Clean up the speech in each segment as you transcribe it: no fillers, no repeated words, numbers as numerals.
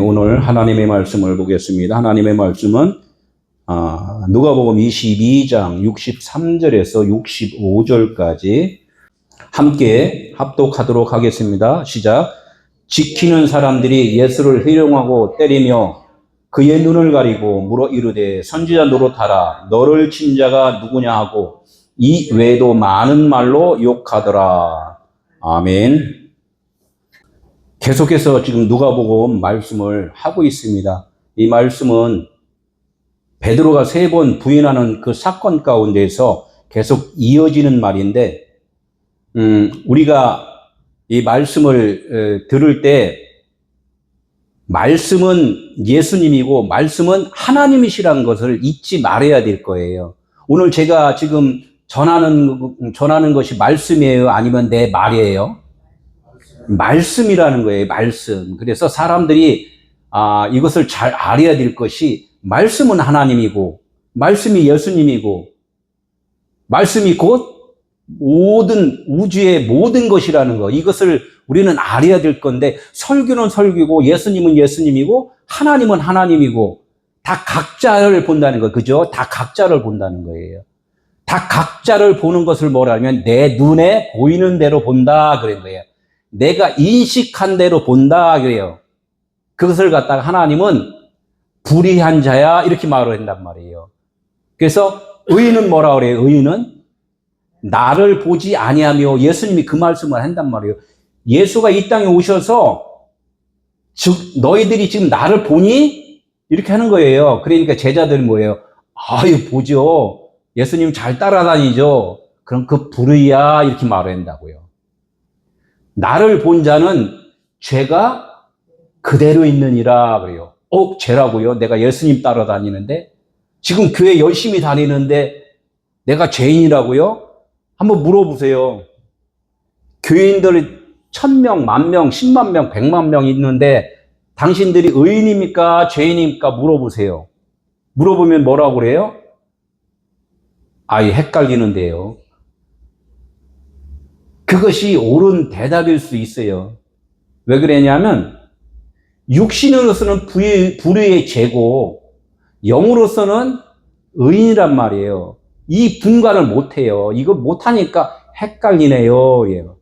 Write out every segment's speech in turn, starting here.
오늘 하나님의 말씀을 보겠습니다. 하나님의 말씀은 누가복음 22장 63절에서 65절까지 함께 합독하도록 하겠습니다. 시작. 지키는 사람들이 예수를 희롱하고 때리며 그의 눈을 가리고 물어 이르되 선지자 노릇하라. 너를 친 자가 누구냐 하고 이 외에도 많은 말로 욕하더라. 아멘. 계속해서 지금 누가복음 말씀을 하고 있습니다. 이 말씀은 베드로가 3번 부인하는 그 사건 가운데서 계속 이어지는 말인데, 우리가 이 말씀을 들을 때 말씀은 예수님이고 말씀은 하나님이시라는 것을 잊지 말아야 될 거예요. 오늘 제가 지금 전하는 것이 말씀이에요? 아니면 내 말이에요? 말씀이라는 거예요. 말씀. 그래서 사람들이 이것을 잘 알아야 될 것이 말씀은 하나님이고 말씀이 예수님이고 말씀이 곧 모든 우주의 모든 것이라는 거, 이것을 우리는 알아야 될 건데, 설교는 설교고 예수님은 예수님이고 하나님은 하나님이고 다 각자를 본다는 거, 그죠? 다 각자를 본다는 거예요. 다 각자를 보는 것을 뭐라 하면 내 눈에 보이는 대로 본다 그런 거예요. 내가 인식한 대로 본다 그래요. 그것을 갖다가 하나님은 불의한 자야 이렇게 말을 한단 말이에요. 그래서 의인은 뭐라 그래요? 의인은 나를 보지 아니하며, 예수님이 그 말씀을 한단 말이에요. 예수가 이 땅에 오셔서 즉 너희들이 지금 나를 보니? 이렇게 하는 거예요. 그러니까 제자들은 뭐예요? 아유 보죠. 예수님 잘 따라다니죠. 그럼 그 불의야 이렇게 말을 한다고요. 나를 본 자는 죄가 그대로 있느니라 그래요. 죄라고요? 내가 예수님 따라다니는데? 지금 교회 열심히 다니는데 내가 죄인이라고요? 한번 물어보세요. 교인들 1000명, 10,000명, 10만 명, 100만 명 있는데 당신들이 의인입니까? 죄인입니까? 물어보세요. 물어보면 뭐라고 그래요? 헷갈리는데요. 그것이 옳은 대답일 수 있어요. 왜 그러냐면 육신으로서는 불의의 죄고 영으로서는 의인이란 말이에요. 이 분간을 못해요. 이거 못하니까 헷갈리네요.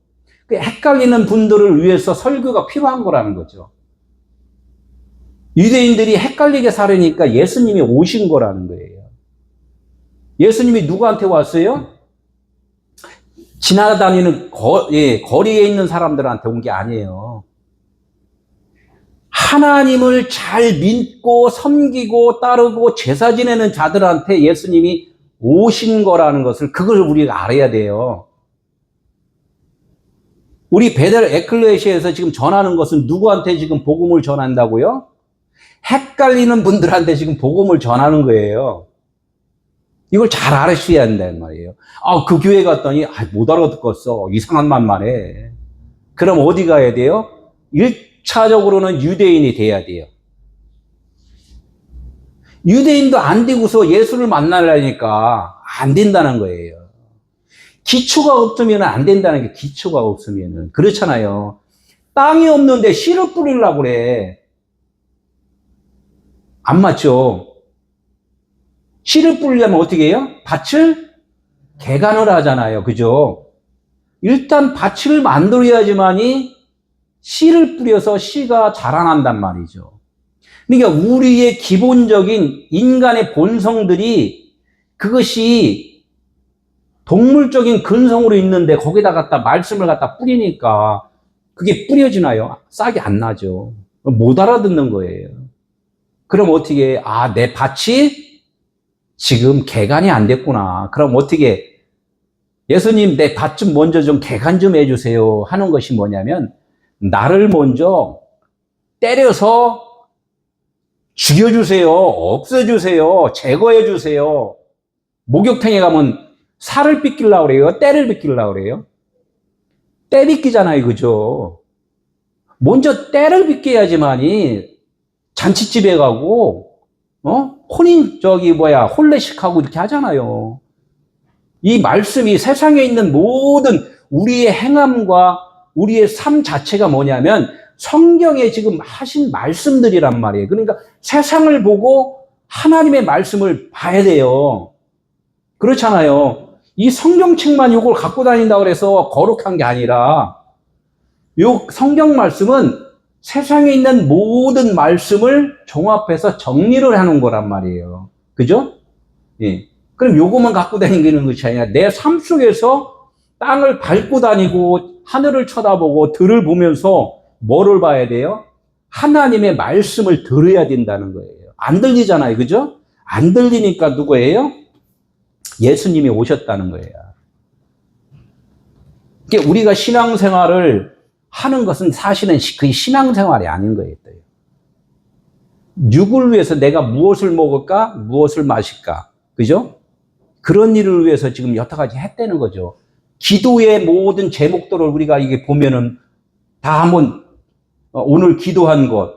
그 헷갈리는 분들을 위해서 설교가 필요한 거라는 거죠. 유대인들이 헷갈리게 살으니까 예수님이 오신 거라는 거예요. 예수님이 누구한테 왔어요? 지나다니는 거리에 있는 사람들한테 온 게 아니에요. 하나님을 잘 믿고 섬기고 따르고 제사 지내는 자들한테 예수님이 오신 거라는 것을, 그걸 우리가 알아야 돼요. 우리 베델 에클레시아에서 지금 전하는 것은 누구한테 지금 복음을 전한다고요? 헷갈리는 분들한테 지금 복음을 전하는 거예요. 이걸 잘 알으셔야 한다는 말이에요. 그 교회 갔더니 못 알아듣겠어. 이상한 말만 해. 그럼 어디 가야 돼요? 1차적으로는 유대인이 돼야 돼요. 유대인도 안 되고서 예수를 만나려니까 안 된다는 거예요. 기초가 없으면 안 된다는 게, 기초가 없으면은. 그렇잖아요. 땅이 없는데 씨를 뿌리려고 그래. 안 맞죠? 씨를 뿌리려면 어떻게 해요? 밭을 개간을 하잖아요. 그죠? 일단 밭을 만들어야지만이 씨를 뿌려서 씨가 자라난단 말이죠. 그러니까 우리의 기본적인 인간의 본성들이, 그것이 동물적인 근성으로 있는데 거기다 갖다 말씀을 갖다 뿌리니까 그게 뿌려지나요? 싹이 안 나죠. 못 알아듣는 거예요. 그럼 어떻게 해? 내 밭이 지금 개간이 안 됐구나. 그럼 어떻게, 예수님 내 밭 좀 먼저 좀 개간 좀 해주세요 하는 것이 뭐냐면, 나를 먼저 때려서 죽여주세요. 없애주세요. 제거해주세요. 목욕탕에 가면 살을 빗기려고 그래요? 때를 빗기려고 그래요? 때 빗기잖아요. 그죠? 먼저 때를 빗겨야지만이 잔치집에 가고, 혼례식하고 이렇게 하잖아요. 이 말씀이 세상에 있는 모든 우리의 행함과 우리의 삶 자체가 뭐냐면 성경에 지금 하신 말씀들이란 말이에요. 그러니까 세상을 보고 하나님의 말씀을 봐야 돼요. 그렇잖아요. 이 성경책만 이걸 갖고 다닌다고 해서 거룩한 게 아니라 이 성경 말씀은 세상에 있는 모든 말씀을 종합해서 정리를 하는 거란 말이에요. 그죠? 예. 그럼 요것만 갖고 다니는 것이 아니라 내 삶 속에서 땅을 밟고 다니고 하늘을 쳐다보고 들을 보면서 뭐를 봐야 돼요? 하나님의 말씀을 들어야 된다는 거예요. 안 들리잖아요. 그죠? 안 들리니까 누구예요? 예수님이 오셨다는 거예요. 그러니까 우리가 신앙생활을 하는 것은 사실은 그 신앙생활이 아닌 거예요. 육을 위해서 내가 무엇을 먹을까? 무엇을 마실까? 그죠? 그런 일을 위해서 지금 여태까지 했다는 거죠. 기도의 모든 제목들을 우리가 이게 보면은 다 한번 오늘 기도한 것,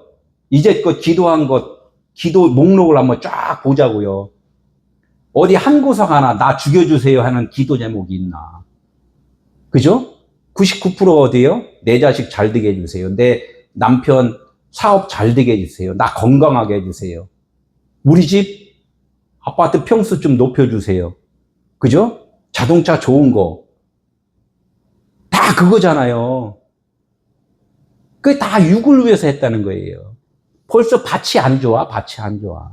이제껏 기도한 것, 기도 목록을 한번 쫙 보자고요. 어디 한 구석 하나 나 죽여주세요 하는 기도 제목이 있나? 그죠? 99% 어디요? 내 자식 잘 되게 해주세요. 내 남편 사업 잘 되게 해주세요. 나 건강하게 해주세요. 우리 집 아파트 평수 좀 높여주세요. 그죠? 자동차 좋은 거. 다 그거잖아요. 그게 다 육을 위해서 했다는 거예요. 벌써 밭이 안 좋아? 밭이 안 좋아.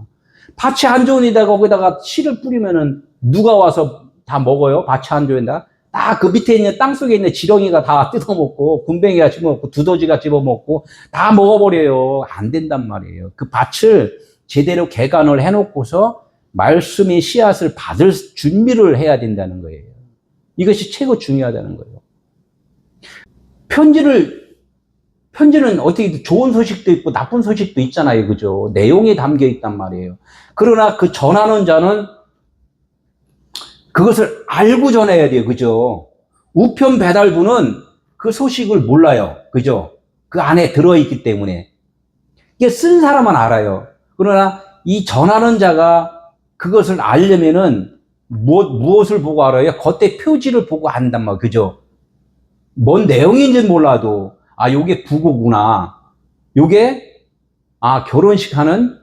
밭이 안 좋으니까 거기다가 씨를 뿌리면은 누가 와서 다 먹어요? 밭이 안 좋은다? 다 그 밑에 있는 땅 속에 있는 지렁이가 다 뜯어먹고, 군뱅이가 집어먹고, 두더지가 집어먹고, 다 먹어버려요. 안 된단 말이에요. 그 밭을 제대로 개간을 해놓고서 말씀의 씨앗을 받을 준비를 해야 된다는 거예요. 이것이 최고 중요하다는 거예요. 편지는 어떻게 좋은 소식도 있고 나쁜 소식도 있잖아요. 그죠? 내용이 담겨 있단 말이에요. 그러나 그 전하는 자는 그것을 알고 전해야 돼요. 그죠? 우편 배달부는 그 소식을 몰라요. 그죠? 그 안에 들어있기 때문에. 이게 쓴 사람은 알아요. 그러나 이 전하는 자가 그것을 알려면은 무엇을 보고 알아요? 겉에 표지를 보고 안단 말이에요. 그죠? 뭔 내용인지는 몰라도, 아, 요게 부고구나. 요게, 아, 결혼식 하는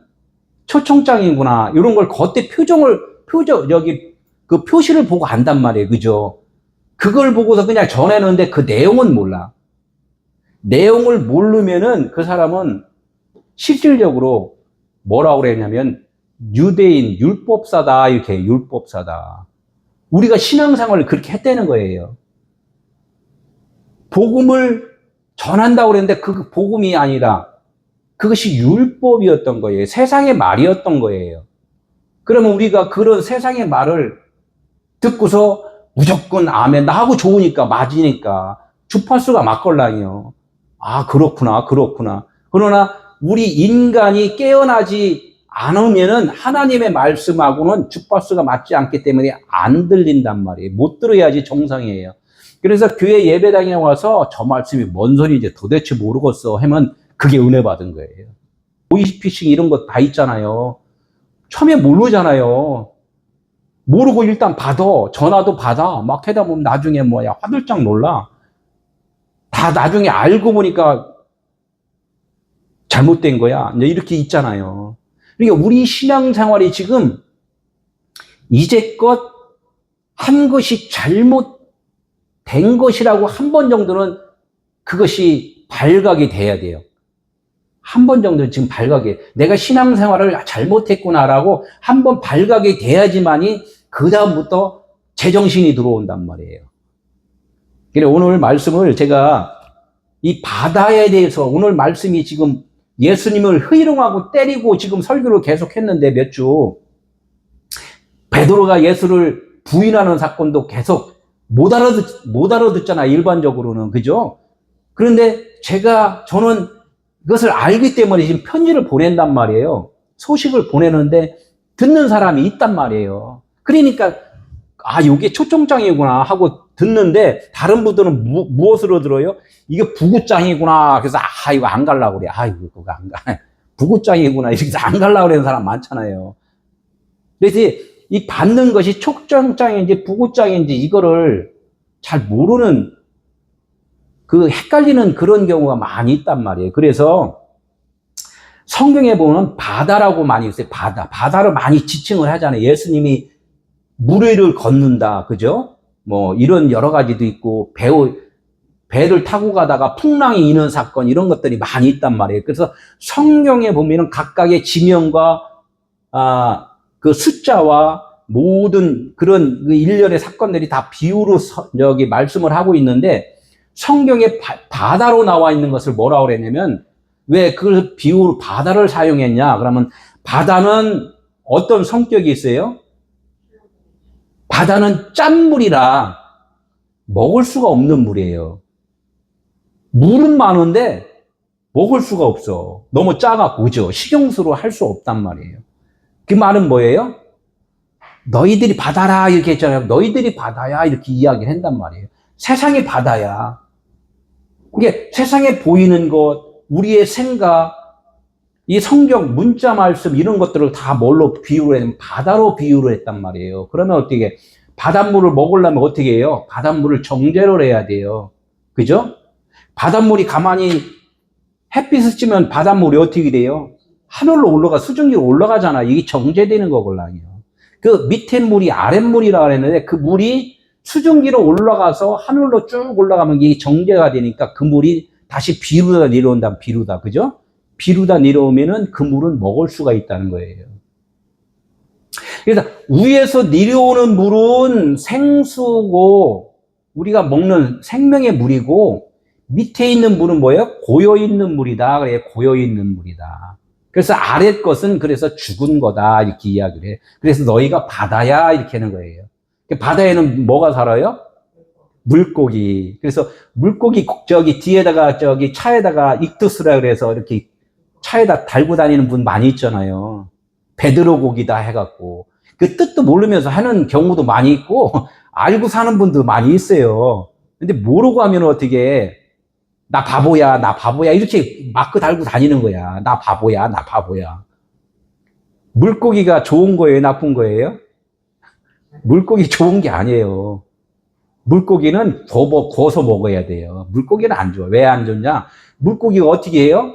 초청장이구나. 이런 걸 겉에 그 표시를 보고 안단 말이에요. 그죠? 그걸 보고서 그냥 전해놓는데 그 내용은 몰라. 내용을 모르면은 그 사람은 실질적으로 뭐라고 그랬냐면 유대인 율법사다. 이렇게 율법사다. 우리가 신앙생활을 그렇게 했다는 거예요. 복음을 전한다고 그랬는데 그 복음이 아니라 그것이 율법이었던 거예요. 세상의 말이었던 거예요. 그러면 우리가 그런 세상의 말을 듣고서 무조건 아멘, 나하고 좋으니까, 맞으니까 주파수가 맞걸랑이요. 아, 그렇구나. 그러나 우리 인간이 깨어나지 않으면은 하나님의 말씀하고는 주파수가 맞지 않기 때문에 안 들린단 말이에요. 못 들어야지 정상이에요. 그래서 교회 예배당에 와서 저 말씀이 뭔 소리인지 도대체 모르겠어 하면 그게 은혜 받은 거예요. 보이스피싱 이런 거 다 있잖아요. 처음에 모르잖아요. 모르고 일단 받아. 전화도 받아. 막 하다 보면 나중에 뭐야. 화들짝 놀라. 다 나중에 알고 보니까 잘못된 거야. 이제 이렇게 있잖아요. 그러니까 우리 신앙생활이 지금 이제껏 한 것이 잘못된 것이라고 한 번 정도는 그것이 발각이 돼야 돼요. 한 번 정도는 지금 발각이, 내가 신앙생활을 잘못했구나라고 한 번 발각이 돼야지만이 그 다음부터 제정신이 들어온단 말이에요. 그래서 오늘 말씀을 제가 이 바다에 대해서 오늘 말씀이 지금 예수님을 희롱하고 때리고 지금 설교를 계속 했는데 몇 주 베드로가 예수를 부인하는 사건도 계속 못 알아듣잖아, 일반적으로는. 그죠? 그런데 저는 그것을 알기 때문에 지금 편지를 보낸단 말이에요. 소식을 보내는데 듣는 사람이 있단 말이에요. 그러니까, 아, 이게 초청장이구나 하고 듣는데 다른 분들은 무엇으로 들어요? 이게 부구장이구나. 그래서, 아, 이거 안 가려고 그래. 아, 이거 안 가. 부구장이구나. 이렇게 해서 안 가려고 그러는 사람 많잖아요. 그래서 이 받는 것이 촉정장애인지 부고장애인지 이거를 잘 모르는 그 헷갈리는 그런 경우가 많이 있단 말이에요. 그래서 성경에 보면 바다라고 많이 있어요. 바다를 많이 지칭을 하잖아요. 예수님이 물 위를 걷는다. 그죠? 뭐 이런 여러 가지도 있고 배를 타고 가다가 풍랑이 이는 사건 이런 것들이 많이 있단 말이에요. 그래서 성경에 보면은 각각의 지명과 그 숫자와 모든 그런 그 일련의 사건들이 다 비유로 여기 말씀을 하고 있는데 성경에 바다로 나와 있는 것을 뭐라고 그랬냐면 왜 그 비유로 바다를 사용했냐? 그러면 바다는 어떤 성격이 있어요? 바다는 짠물이라 먹을 수가 없는 물이에요. 물은 많은데 먹을 수가 없어. 너무 짜갖고, 그죠? 식용수로 할 수 없단 말이에요. 그 말은 뭐예요? 너희들이 바다라 이렇게 했잖아요. 너희들이 바다야 이렇게 이야기를 한단 말이에요. 세상이 바다야. 이게 세상에 보이는 것, 우리의 생각, 이 성경 문자 말씀 이런 것들을 다 뭘로 비유를 했냐면 바다로 비유를 했단 말이에요. 그러면 어떻게 바닷물을 먹으려면 어떻게 해요? 바닷물을 정제를 해야 돼요. 그죠? 바닷물이 가만히 햇빛을 쬐면 바닷물이 어떻게 돼요? 하늘로 올라가 수증기로 올라가잖아. 이게 정제되는 거거든요. 그 밑에 물이 아랫물이라고 그랬는데 그 물이 수증기로 올라가서 하늘로 쭉 올라가면 이게 정제가 되니까 그 물이 다시 비루다 내려온다. 비루다. 그죠? 비루다 내려오면은 그 물은 먹을 수가 있다는 거예요. 그래서 위에서 내려오는 물은 생수고 우리가 먹는 생명의 물이고 밑에 있는 물은 뭐예요? 고여있는 물이다. 그래, 고여있는 물이다. 그래서 아래 것은 그래서 죽은 거다. 이렇게 이야기를 해. 그래서 너희가 바다야. 이렇게 하는 거예요. 바다에는 뭐가 살아요? 물고기. 그래서 물고기 저기 뒤에다가 저기 차에다가 익투스라 그래서 이렇게 차에다 달고 다니는 분 많이 있잖아요. 베드로 고기다 해갖고. 그 뜻도 모르면서 하는 경우도 많이 있고, 알고 사는 분도 많이 있어요. 근데 모르고 하면 어떻게, 나 바보야, 나 바보야. 이렇게 마크 달고 다니는 거야. 나 바보야, 나 바보야. 물고기가 좋은 거예요, 나쁜 거예요? 물고기 좋은 게 아니에요. 물고기는 구워서 먹어야 돼요. 물고기는 안 좋아. 왜 안 좋냐? 물고기가 어떻게 해요?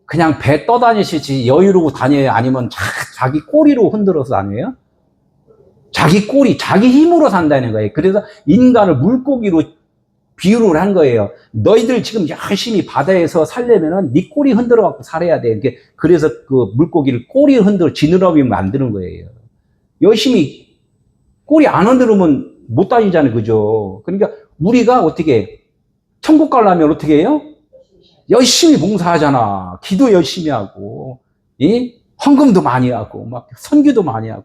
그냥 배 떠다니시지 여유로워 다녀요? 아니면 자기 꼬리로 흔들어서 다녀요? 자기 꼬리, 자기 힘으로 산다는 거예요. 그래서 인간을 물고기로 비유를 한 거예요. 너희들 지금 열심히 바다에서 살려면은 네 꼬리 흔들어 갖고 살아야 돼. 그래서 그 물고기를 꼬리 흔들어 지느러미 만드는 거예요. 열심히 꼬리 안 흔들으면 못 다니잖아요. 그죠? 그러니까 우리가 어떻게 천국 가려면 어떻게 해요? 열심히 봉사하잖아. 기도 열심히 하고, 헌금도 많이 하고, 막 선교도 많이 하고,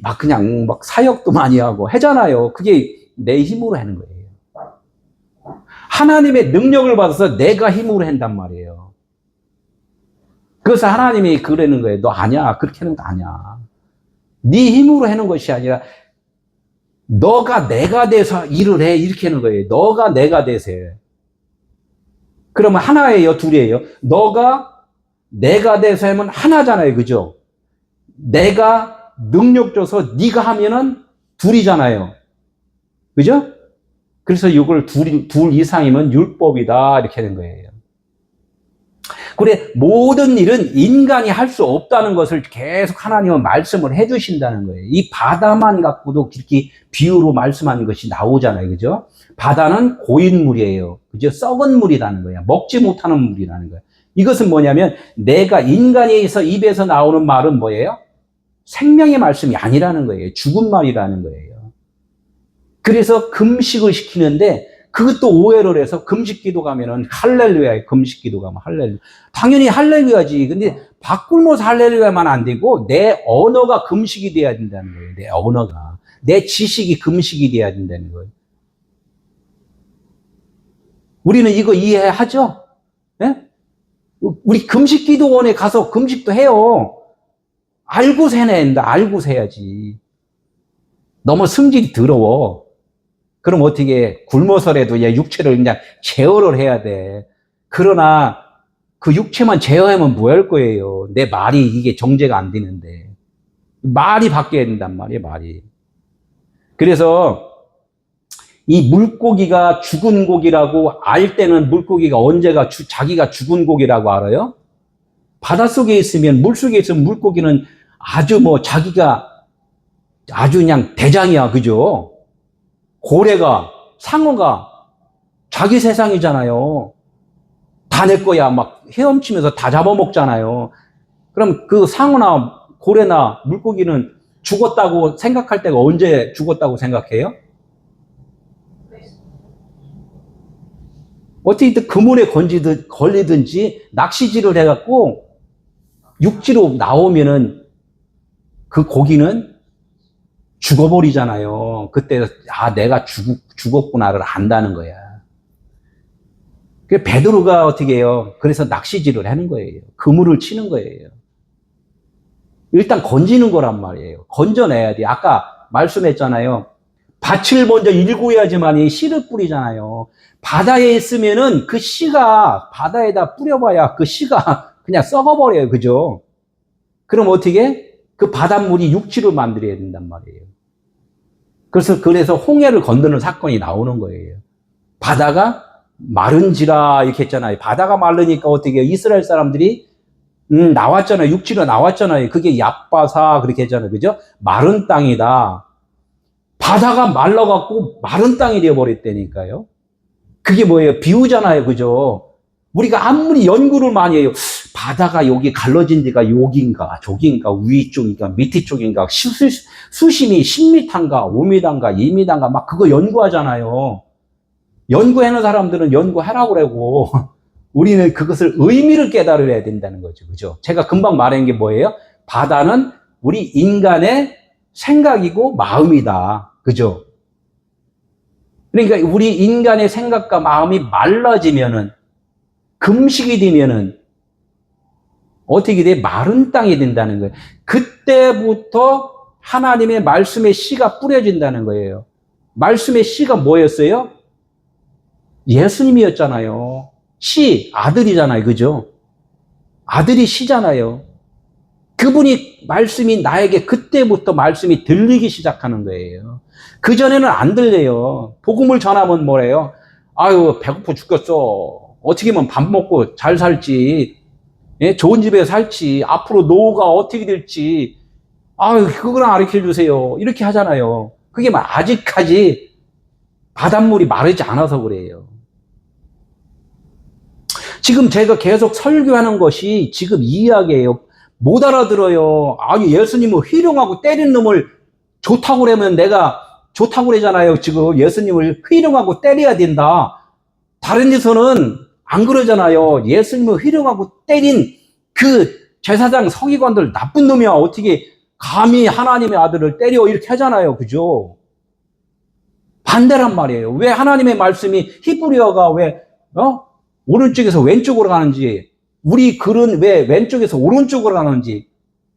막 그냥 막 사역도 많이 하고 하잖아요. 그게 내 힘으로 하는 거예요. 하나님의 능력을 받아서 내가 힘으로 한단 말이에요. 그래서 하나님이 그러는 거예요. 너 아니야. 그렇게 하는 거 아니야. 네 힘으로 하는 것이 아니라 너가 내가 돼서 일을 해. 이렇게 하는 거예요. 너가 내가 돼서 해. 그러면 하나예요? 둘이에요? 너가 내가 돼서 하면 하나잖아요. 그죠? 내가 능력 줘서 네가 하면은 둘이잖아요. 그죠? 그래서 이걸 둘 이상이면 율법이다. 이렇게 하는 거예요. 그래, 모든 일은 인간이 할 수 없다는 것을 계속 하나님은 말씀을 해주신다는 거예요. 이 바다만 갖고도 이렇게 비유로 말씀하는 것이 나오잖아요. 그죠? 바다는 고인 물이에요. 그죠? 썩은 물이라는 거예요. 먹지 못하는 물이라는 거예요. 이것은 뭐냐면 내가 인간에서 입에서 나오는 말은 뭐예요? 생명의 말씀이 아니라는 거예요. 죽은 말이라는 거예요. 그래서 금식을 시키는데 그것도 오해를 해서 금식 기도 가면은 할렐루야에 금식 기도 가면 할렐루야. 당연히 할렐루야지. 근데 밥굶어서 할렐루야만 안 되고 내 언어가 금식이 돼야 된다는 거예요. 내 언어가. 내 지식이 금식이 돼야 된다는 거예요. 우리는 이거 이해하죠? 네? 우리 금식 기도원에 가서 금식도 해요. 알고서 해야 된다. 알고서 해야지. 너무 성질이 더러워. 그럼 어떻게 굶어서라도 육체를 그냥 제어를 해야 돼. 그러나 그 육체만 제어하면 뭐 할 거예요? 내 말이 이게 정제가 안 되는데. 말이 바뀌어야 된단 말이에요, 말이. 그래서 이 물고기가 죽은 고기라고 알 때는 물고기가 언제가 자기가 죽은 고기라고 알아요? 바닷속에 있으면, 물속에 있으면 물고기는 아주 뭐 자기가 아주 그냥 대장이야, 그죠? 고래가, 상어가 자기 세상이잖아요. 다 내 거야. 막 헤엄치면서 다 잡아먹잖아요. 그럼 그 상어나 고래나 물고기는 죽었다고 생각할 때가 언제 죽었다고 생각해요? 어떻게든 그물에 걸리든지 낚시질을 해갖고 육지로 나오면은 그 고기는 죽어버리잖아요. 그때 내가 죽었구나를 안다는 거야. 베드로가 어떻게 해요? 그래서 낚시질을 하는 거예요. 그물을 치는 거예요. 일단 건지는 거란 말이에요. 건져내야 돼. 아까 말씀했잖아요. 밭을 먼저 일구어야지만이 씨를 뿌리잖아요. 바다에 있으면은 그 씨가 바다에다 뿌려봐야 그 씨가 그냥 썩어버려요. 그죠? 그럼 어떻게? 그 바닷물이 육지를 만들어야 된단 말이에요. 그래서 홍해를 건드는 사건이 나오는 거예요. 바다가 마른지라 이렇게 했잖아요. 바다가 마르니까 어떻게 해요? 이스라엘 사람들이 나왔잖아요. 육지로 나왔잖아요. 그게 얍바사 그렇게 했잖아요. 그죠? 마른 땅이다. 바다가 말라갖고 마른 땅이 되어버렸다니까요. 그게 뭐예요? 비유잖아요. 그죠? 우리가 아무리 연구를 많이 해요. 바다가 여기 갈라진 데가 여기인가, 저기인가, 위쪽인가, 밑에 쪽인가, 수심이 10m인가, 5m인가, 2m인가, 막 그거 연구하잖아요. 연구하는 사람들은 연구하라고 그러고, 우리는 그것을 의미를 깨달아야 된다는 거죠. 그죠? 제가 금방 말한 게 뭐예요? 바다는 우리 인간의 생각이고 마음이다. 그죠? 그러니까 우리 인간의 생각과 마음이 말라지면은, 금식이 되면은, 어떻게 돼? 마른 땅이 된다는 거예요. 그때부터 하나님의 말씀의 씨가 뿌려진다는 거예요. 말씀의 씨가 뭐였어요? 예수님이었잖아요. 씨, 아들이잖아요. 그죠? 아들이 씨잖아요. 그분이 말씀이 나에게 그때부터 말씀이 들리기 시작하는 거예요. 그전에는 안 들려요. 복음을 전하면 뭐래요? 아유, 배고파 죽겠어. 어떻게 하면 밥 먹고 잘 살지. 예? 좋은 집에 살지. 앞으로 노후가 어떻게 될지. 아유, 그거랑 가르쳐 주세요. 이렇게 하잖아요. 그게 아직까지 바닷물이 마르지 않아서 그래요. 지금 제가 계속 설교하는 것이 지금 이 이야기예요. 못 알아들어요. 아니, 예수님은 희롱하고 때린 놈을 좋다고 그러면 내가 좋다고 그러잖아요. 지금 예수님을 희롱하고 때려야 된다. 다른 데서는 안 그러잖아요. 예수님을 희롱하고 때린 그 제사장 서기관들 나쁜 놈이야. 어떻게 감히 하나님의 아들을 때려 이렇게 하잖아요. 그죠? 반대란 말이에요. 왜 하나님의 말씀이 히브리어가 왜 오른쪽에서 왼쪽으로 가는지, 우리 글은 왜 왼쪽에서 오른쪽으로 가는지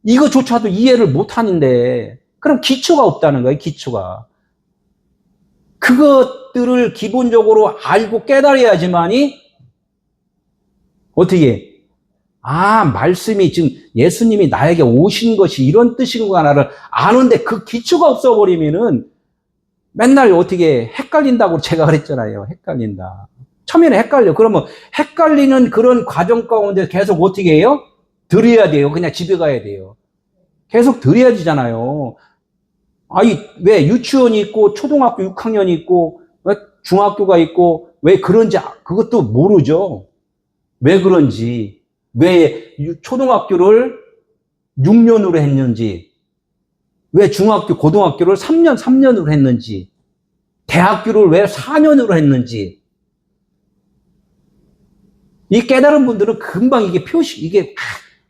이거조차도 이해를 못하는데, 그럼 기초가 없다는 거예요. 기초가. 그것들을 기본적으로 알고 깨달아야지만이 어떻게 말씀이 지금 예수님이 나에게 오신 것이 이런 뜻인가를 아는데 그 기초가 없어버리면은 맨날 어떻게 헷갈린다고 제가 그랬잖아요. 헷갈린다. 처음에는 헷갈려. 그러면 헷갈리는 그런 과정 가운데 계속 어떻게 해요? 들어야 돼요. 그냥 집에 가야 돼요. 계속 들어야 되잖아요. 왜 유치원이 있고 초등학교 6학년이 있고 중학교가 있고 왜 그런지 그것도 모르죠. 왜 그런지, 왜 초등학교를 6년으로 했는지, 왜 중학교, 고등학교를 3년으로 했는지, 대학교를 왜 4년으로 했는지, 이 깨달은 분들은 금방 이게 이게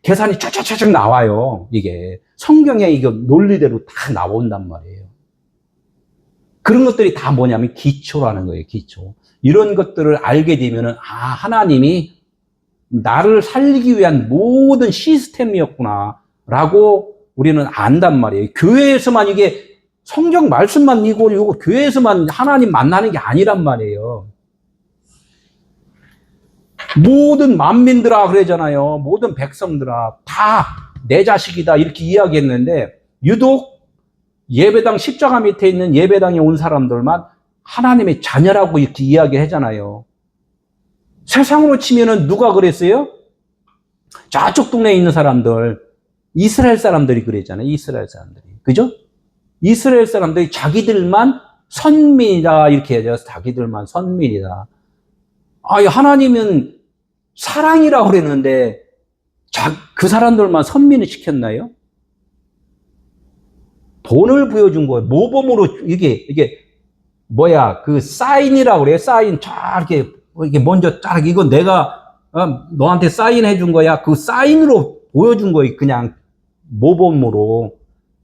계산이 쫙쫙쫙 나와요. 이게 성경에 이게 논리대로 다 나온단 말이에요. 그런 것들이 다 뭐냐면 기초라는 거예요. 기초. 이런 것들을 알게 되면은 하나님이 나를 살리기 위한 모든 시스템이었구나 라고 우리는 안단 말이에요. 교회에서만 이게 성경 말씀만 이거 교회에서만 하나님 만나는 게 아니란 말이에요. 모든 만민들아 그러잖아요. 모든 백성들아 다 내 자식이다 이렇게 이야기했는데 유독 예배당 십자가 밑에 있는 예배당에 온 사람들만 하나님의 자녀라고 이렇게 이야기하잖아요. 세상으로 치면은 누가 그랬어요? 저쪽 동네에 있는 사람들, 이스라엘 사람들이 그랬잖아요. 이스라엘 사람들이. 그죠? 이스라엘 사람들이 자기들만 선민이다 이렇게 해야죠. 자기들만 선민이다. 아, 하나님은 사랑이라고 그랬는데 그 사람들만 선민을 시켰나요? 돈을 부여준 거예요. 모범으로 이게 뭐야 그 사인이라고 그래요. 사인 이렇게 먼저 쫙 이거 내가 너한테 사인해 준 거야. 그 사인으로 보여준 거예요. 그냥 모범으로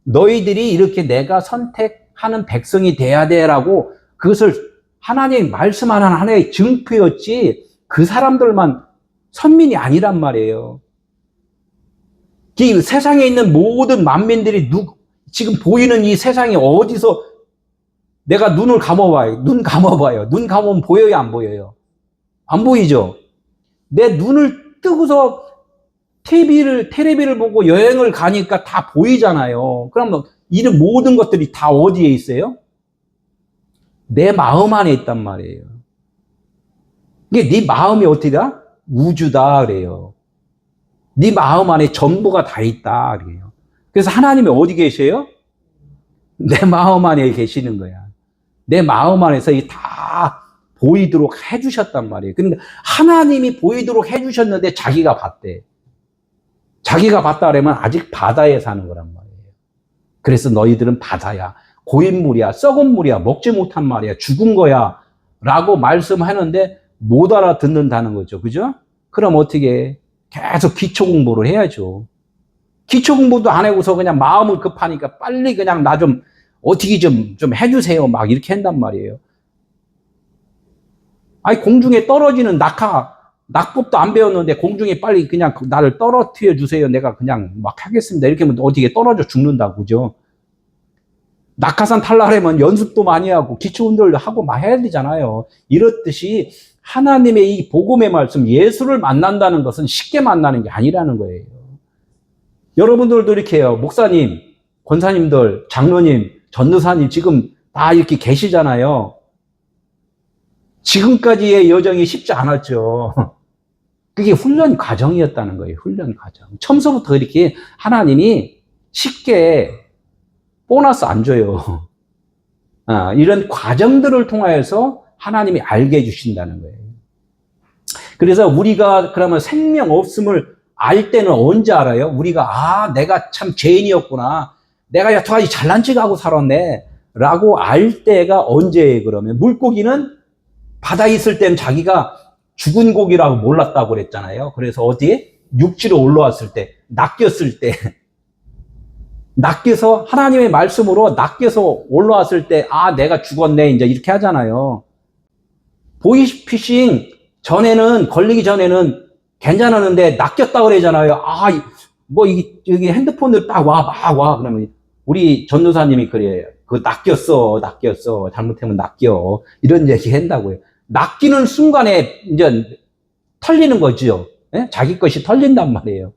너희들이 이렇게 내가 선택하는 백성이 돼야 돼라고 그것을 하나님 말씀하는 하나의 증표였지 그 사람들만 선민이 아니란 말이에요. 이 세상에 있는 모든 만민들이 지금 보이는 이 세상이 어디서 내가 눈을 감아봐요. 눈 감아봐요. 눈 감으면 보여요, 안 보여요? 안 보이죠? 내 눈을 뜨고서 텔레비를 보고 여행을 가니까 다 보이잖아요. 그럼 이런 모든 것들이 다 어디에 있어요? 내 마음 안에 있단 말이에요. 이게 네 마음이 어디다? 우주다 그래요. 네 마음 안에 전부가 다 있다 그래요. 그래서 하나님이 어디 계세요? 내 마음 안에 계시는 거야. 내 마음 안에서 다 보이도록 해주셨단 말이에요. 근데 하나님이 보이도록 해주셨는데 자기가 봤대. 자기가 봤다 그러면 아직 바다에 사는 거란 말이에요. 그래서 너희들은 바다야. 고인물이야. 썩은 물이야. 먹지 못한 말이야. 죽은 거야. 라고 말씀하는데 못 알아듣는다는 거죠. 그죠? 그럼 어떻게 해? 계속 기초 공부를 해야죠. 기초 공부도 안 하고서 그냥 마음은 급하니까 빨리 그냥 나 좀 어떻게 좀 해주세요. 막 이렇게 한단 말이에요. 아니, 공중에 떨어지는 낙법도 안 배웠는데 공중에 빨리 그냥 나를 떨어뜨려 주세요. 내가 그냥 막 하겠습니다. 이렇게 하면 어떻게 떨어져 죽는다고, 그죠? 낙하산 탈락하려면 연습도 많이 하고 기초 운동도 하고 막 해야 되잖아요. 이렇듯이 하나님의 이 복음의 말씀, 예수를 만난다는 것은 쉽게 만나는 게 아니라는 거예요. 여러분들도 이렇게 해요. 목사님, 권사님들, 장로님, 전도사님 지금 다 이렇게 계시잖아요. 지금까지의 여정이 쉽지 않았죠. 그게 훈련 과정이었다는 거예요. 훈련 과정. 처음서부터 이렇게 하나님이 쉽게 보너스 안 줘요. 이런 과정들을 통하여서 하나님이 알게 해주신다는 거예요. 그래서 우리가 그러면 생명 없음을 알 때는 언제 알아요? 우리가 내가 참 죄인이었구나. 내가 여태까지 잘난 척하고 살았네. 라고 알 때가 언제예요? 그러면 물고기는 바다에 있을 때는 자기가 죽은 고기라고 몰랐다고 그랬잖아요. 그래서 어디에? 육지로 올라왔을 때, 낚였을 때, 낚여서 하나님의 말씀으로 낚여서 올라왔을 때, 내가 죽었네. 이제 이렇게 하잖아요. 보이스피싱 전에는, 걸리기 전에는 괜찮았는데 낚였다고 그러잖아요. 여기 핸드폰을 딱 와. 그러면 우리 전도사님이 그래요. 낚였어. 잘못하면 낚여. 이런 얘기 한다고요. 낚이는 순간에 이제 털리는 거죠. 예? 자기 것이 털린단 말이에요.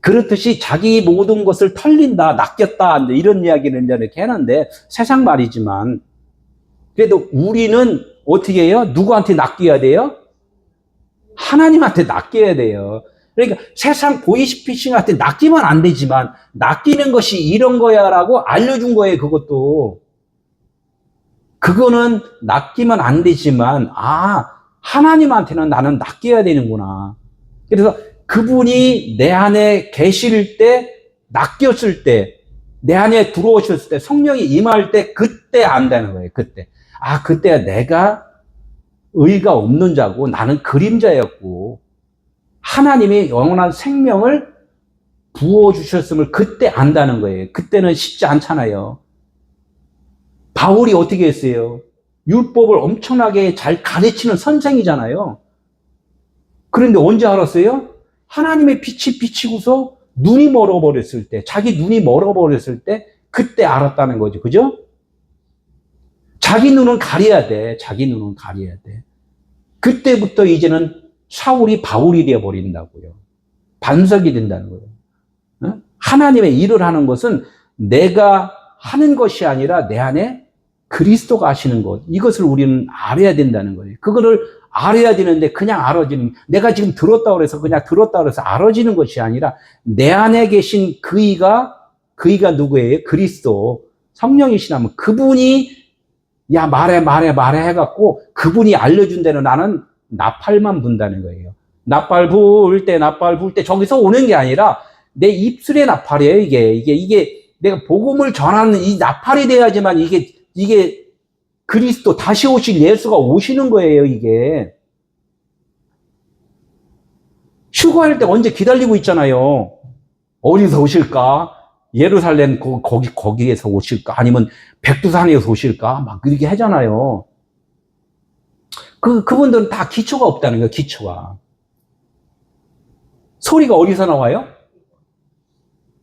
그렇듯이 자기 모든 것을 털린다, 낚였다, 이런 이야기를 이제 이렇게 하는데 세상 말이지만 그래도 우리는 어떻게 해요? 누구한테 낚여야 돼요? 하나님한테 낚여야 돼요. 그러니까 세상 보이스피싱한테 낚이면 안 되지만 낚이는 것이 이런 거야라고 알려준 거예요. 그거는 낚이면 안 되지만 하나님한테는 나는 낚여야 되는구나. 그래서 그분이 내 안에 계실 때, 낚였을 때, 내 안에 들어오셨을 때, 성령이 임할 때 그때 안다는 거예요. 그때 내가 의가 없는 자고 나는 그림자였고 하나님이 영원한 생명을 부어주셨음을 그때 안다는 거예요. 그때는 쉽지 않잖아요. 바울이 어떻게 했어요? 율법을 엄청나게 잘 가르치는 선생이잖아요. 그런데 언제 알았어요? 하나님의 빛이 비치고서 눈이 멀어버렸을 때, 자기 눈이 멀어버렸을 때 그때 알았다는 거죠. 그죠? 자기 눈은 가려야 돼. 그때부터 이제는 사울이 바울이 되어버린다고요. 반석이 된다는 거예요. 하나님의 일을 하는 것은 내가 하는 것이 아니라 내 안에 그리스도가 하시는 것. 이것을 우리는 알아야 된다는 거예요. 그거를 알아야 되는데 그냥 알아지는, 내가 지금 들었다고 해서 그냥 들었다고 해서 알아지는 것이 아니라 내 안에 계신 그이가 누구예요? 그리스도. 성령이시라면 그분이 야 말해 해갖고 그분이 알려준 대로 나는 나팔만 분다는 거예요. 나팔 부을 때 저기서 오는 게 아니라 내 입술의 나팔이에요. 이게 내가 복음을 전하는 이 나팔이 돼야지만 이게 그리스도 다시 오실 예수가 오시는 거예요. 이게 휴거할 때 언제 기다리고 있잖아요. 어디서 오실까? 예루살렘 거기에서 오실까? 아니면 백두산에서 오실까? 막 그렇게 하잖아요. 그분들은 다 기초가 없다는 거예요. 기초가. 소리가 어디서 나와요?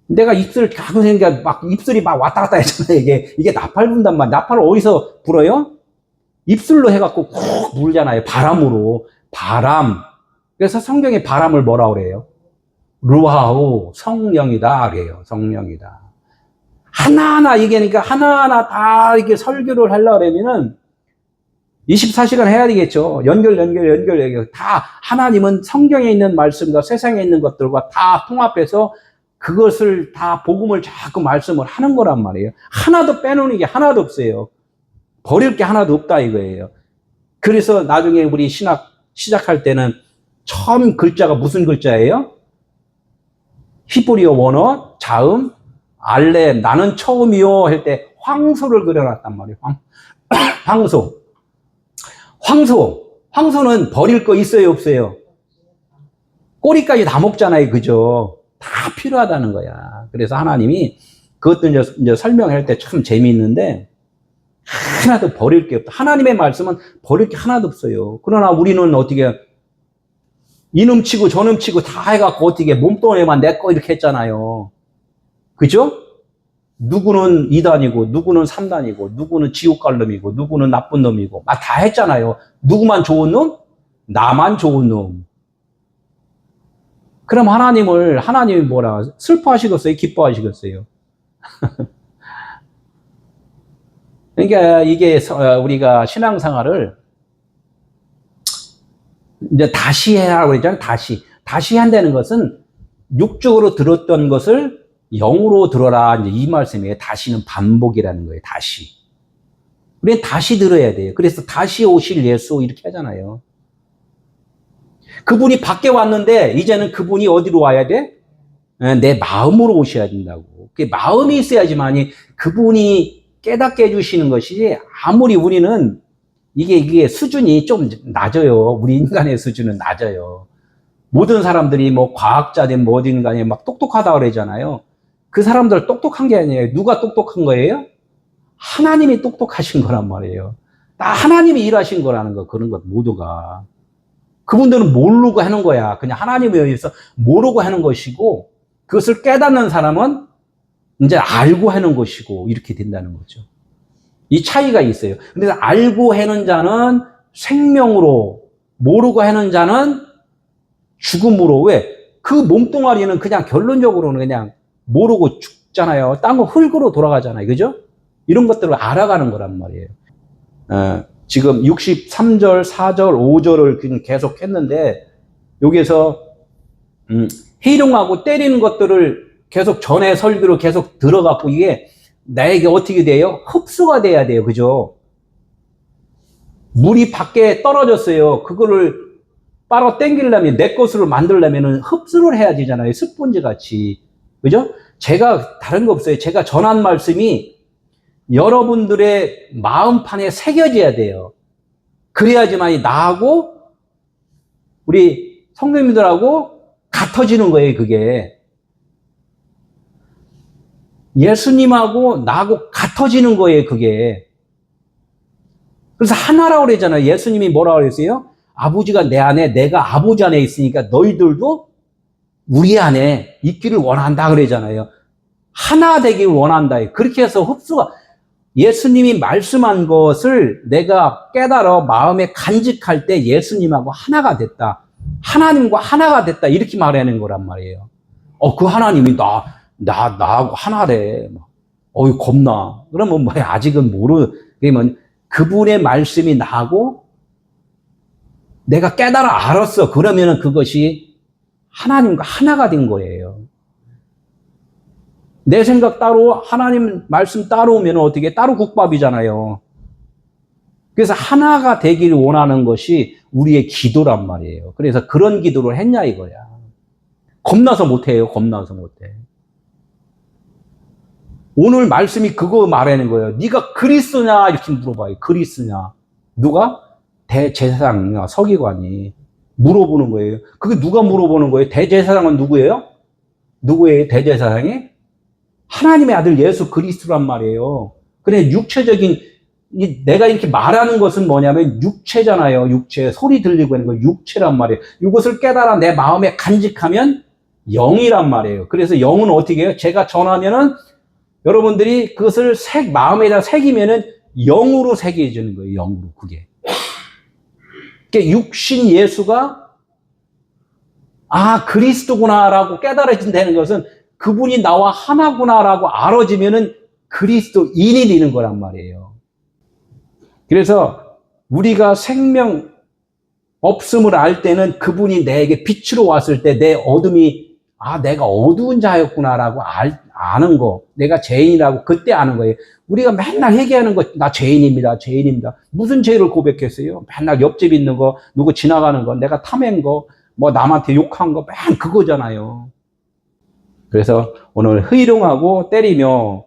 내가 입술 가고 생각 막 입술이 막 왔다 갔다 했잖아요. 이게 나팔 분단 말. 나팔을 어디서 불어요? 입술로 해갖고 콕 불잖아요. 바람으로. 바람. 그래서 성경에 바람을 뭐라 그래요? 루하우, 성령이다 그래요. 성령이다. 하나하나 그러니까 하나하나 다 이렇게 설교를 하려고 그러면은 24시간 해야 되겠죠. 연결. 다 하나님은 성경에 있는 말씀과 세상에 있는 것들과 다 통합해서 그것을 다 복음을 자꾸 말씀을 하는 거란 말이에요. 하나도 빼놓는 게 하나도 없어요. 버릴 게 하나도 없다 이거예요. 그래서 나중에 우리 신학 시작할 때는 처음 글자가 무슨 글자예요? 히브리어 원어, 자음, 알렘, 나는 처음이요 할 때 황소를 그려놨단 말이에요. 황소는 버릴 거 있어요, 없어요? 꼬리까지 다 먹잖아요, 그죠? 다 필요하다는 거야. 그래서 하나님이 그것도 이제 설명할 때 참 재미있는데 하나도 버릴 게 없다. 하나님의 말씀은 버릴 게 하나도 없어요. 그러나 우리는 어떻게 이놈 치고 저놈 치고 다 해갖고 어떻게 몸뚱아리만 내 거 이렇게 했잖아요. 그죠? 누구는 2단이고 누구는 3단이고 누구는 지옥 갈 놈이고 누구는 나쁜 놈이고 막 다 했잖아요. 누구만 좋은 놈? 나만 좋은 놈. 그럼 하나님이 뭐라 슬퍼하시겠어요? 기뻐하시겠어요? 그러니까 이게 우리가 신앙생활을 이제 다시 해라고 그랬잖아요. 다시 한다는 것은 육적으로 들었던 것을 영으로 들어라. 이제 이 말씀이에요. 다시는 반복이라는 거예요. 다시. 우리는 다시 들어야 돼요. 그래서 다시 오실 예수 이렇게 하잖아요. 그분이 밖에 왔는데 이제는 그분이 어디로 와야 돼? 내 마음으로 오셔야 된다고. 그 마음이 있어야지만이 그분이 깨닫게 해주시는 것이지. 아무리 우리는 이게 수준이 좀 낮아요. 우리 인간의 수준은 낮아요. 모든 사람들이 뭐 과학자든 뭐든 간에 막 똑똑하다고 그러잖아요. 그 사람들 똑똑한 게 아니에요. 누가 똑똑한 거예요? 하나님이 똑똑하신 거란 말이에요. 다 하나님이 일하신 거라는 거, 그런 것 모두가. 그분들은 모르고 하는 거야. 그냥 하나님에 의해서 모르고 하는 것이고, 그것을 깨닫는 사람은 이제 알고 하는 것이고, 이렇게 된다는 거죠. 이 차이가 있어요. 근데 알고 하는 자는 생명으로, 모르고 하는 자는 죽음으로. 왜? 그 몸뚱아리는 그냥 결론적으로는 그냥 모르고 죽잖아요. 딴 거 흙으로 돌아가잖아요. 그죠? 이런 것들을 알아가는 거란 말이에요. 지금 63절, 4절, 5절을 계속 했는데, 여기에서, 희롱하고 때리는 것들을 계속 전에 설교로 계속 들어갖고 이게 나에게 어떻게 돼요? 흡수가 돼야 돼요. 그죠? 물이 밖에 떨어졌어요. 그거를 빨아 당기려면, 내 것으로 만들려면 흡수를 해야 되잖아요. 스펀지 같이. 그죠? 제가 다른 거 없어요. 제가 전한 말씀이 여러분들의 마음판에 새겨져야 돼요. 그래야지만 나하고 우리 성도님들하고 같아지는 거예요. 그게 예수님하고 나하고 같아지는 거예요. 그게. 그래서 하나라고 그러잖아요. 예수님이 뭐라고 그랬어요? 아버지가 내 안에, 내가 아버지 안에 있으니까 너희들도 우리 안에 있기를 원한다 그러잖아요. 하나 되기를 원한다. 그렇게 해서 흡수가, 예수님이 말씀한 것을 내가 깨달아 마음에 간직할 때 예수님하고 하나가 됐다. 하나님과 하나가 됐다. 이렇게 말하는 거란 말이에요. 그 하나님이 나하고 하나래. 어이, 겁나. 그러면 뭐, 아직은 그러면 그분의 말씀이 나하고 내가 깨달아 알았어. 그러면은 그것이 하나님과 하나가 된 거예요. 내 생각 따로, 하나님 말씀 따로 오면 어떻게, 따로 국밥이잖아요. 그래서 하나가 되기를 원하는 것이 우리의 기도란 말이에요. 그래서 그런 기도를 했냐 이거야. 겁나서 못해요. 겁나서 못해. 오늘 말씀이 그거 말하는 거예요. 네가 그리스도냐 이렇게 물어봐요. 그리스도냐. 누가? 대제사장 서기관이 물어보는 거예요. 그게 누가 물어보는 거예요? 대제사장은 누구예요? 누구예요? 대제사장이? 하나님의 아들 예수 그리스도란 말이에요. 그래, 육체적인, 내가 이렇게 말하는 것은 뭐냐면 육체잖아요. 육체. 소리 들리고 있는 거 육체란 말이에요. 이것을 깨달아 내 마음에 간직하면 영이란 말이에요. 그래서 영은 어떻게 해요? 제가 전하면은 여러분들이 그것을 마음에다 새기면은 영으로 새겨지는 거예요. 영으로, 그게. 그러니까 육신 예수가, 아, 그리스도구나라고 깨달아진다는 것은 그분이 나와 하나구나라고 알아지면은 그리스도인이 되는 거란 말이에요. 그래서 우리가 생명 없음을 알 때는 그분이 내게 빛으로 왔을 때 내 어둠이, 아, 내가 어두운 자였구나라고 아는 거, 내가 죄인이라고 그때 아는 거예요. 우리가 맨날 얘기하는 거, 나 죄인입니다, 죄인입니다. 무슨 죄를 고백했어요? 맨날 옆집 있는 거, 누구 지나가는 거, 내가 탐한 거, 뭐 남한테 욕한 거, 맨 그거잖아요. 그래서 오늘 회의롱하고 때리며,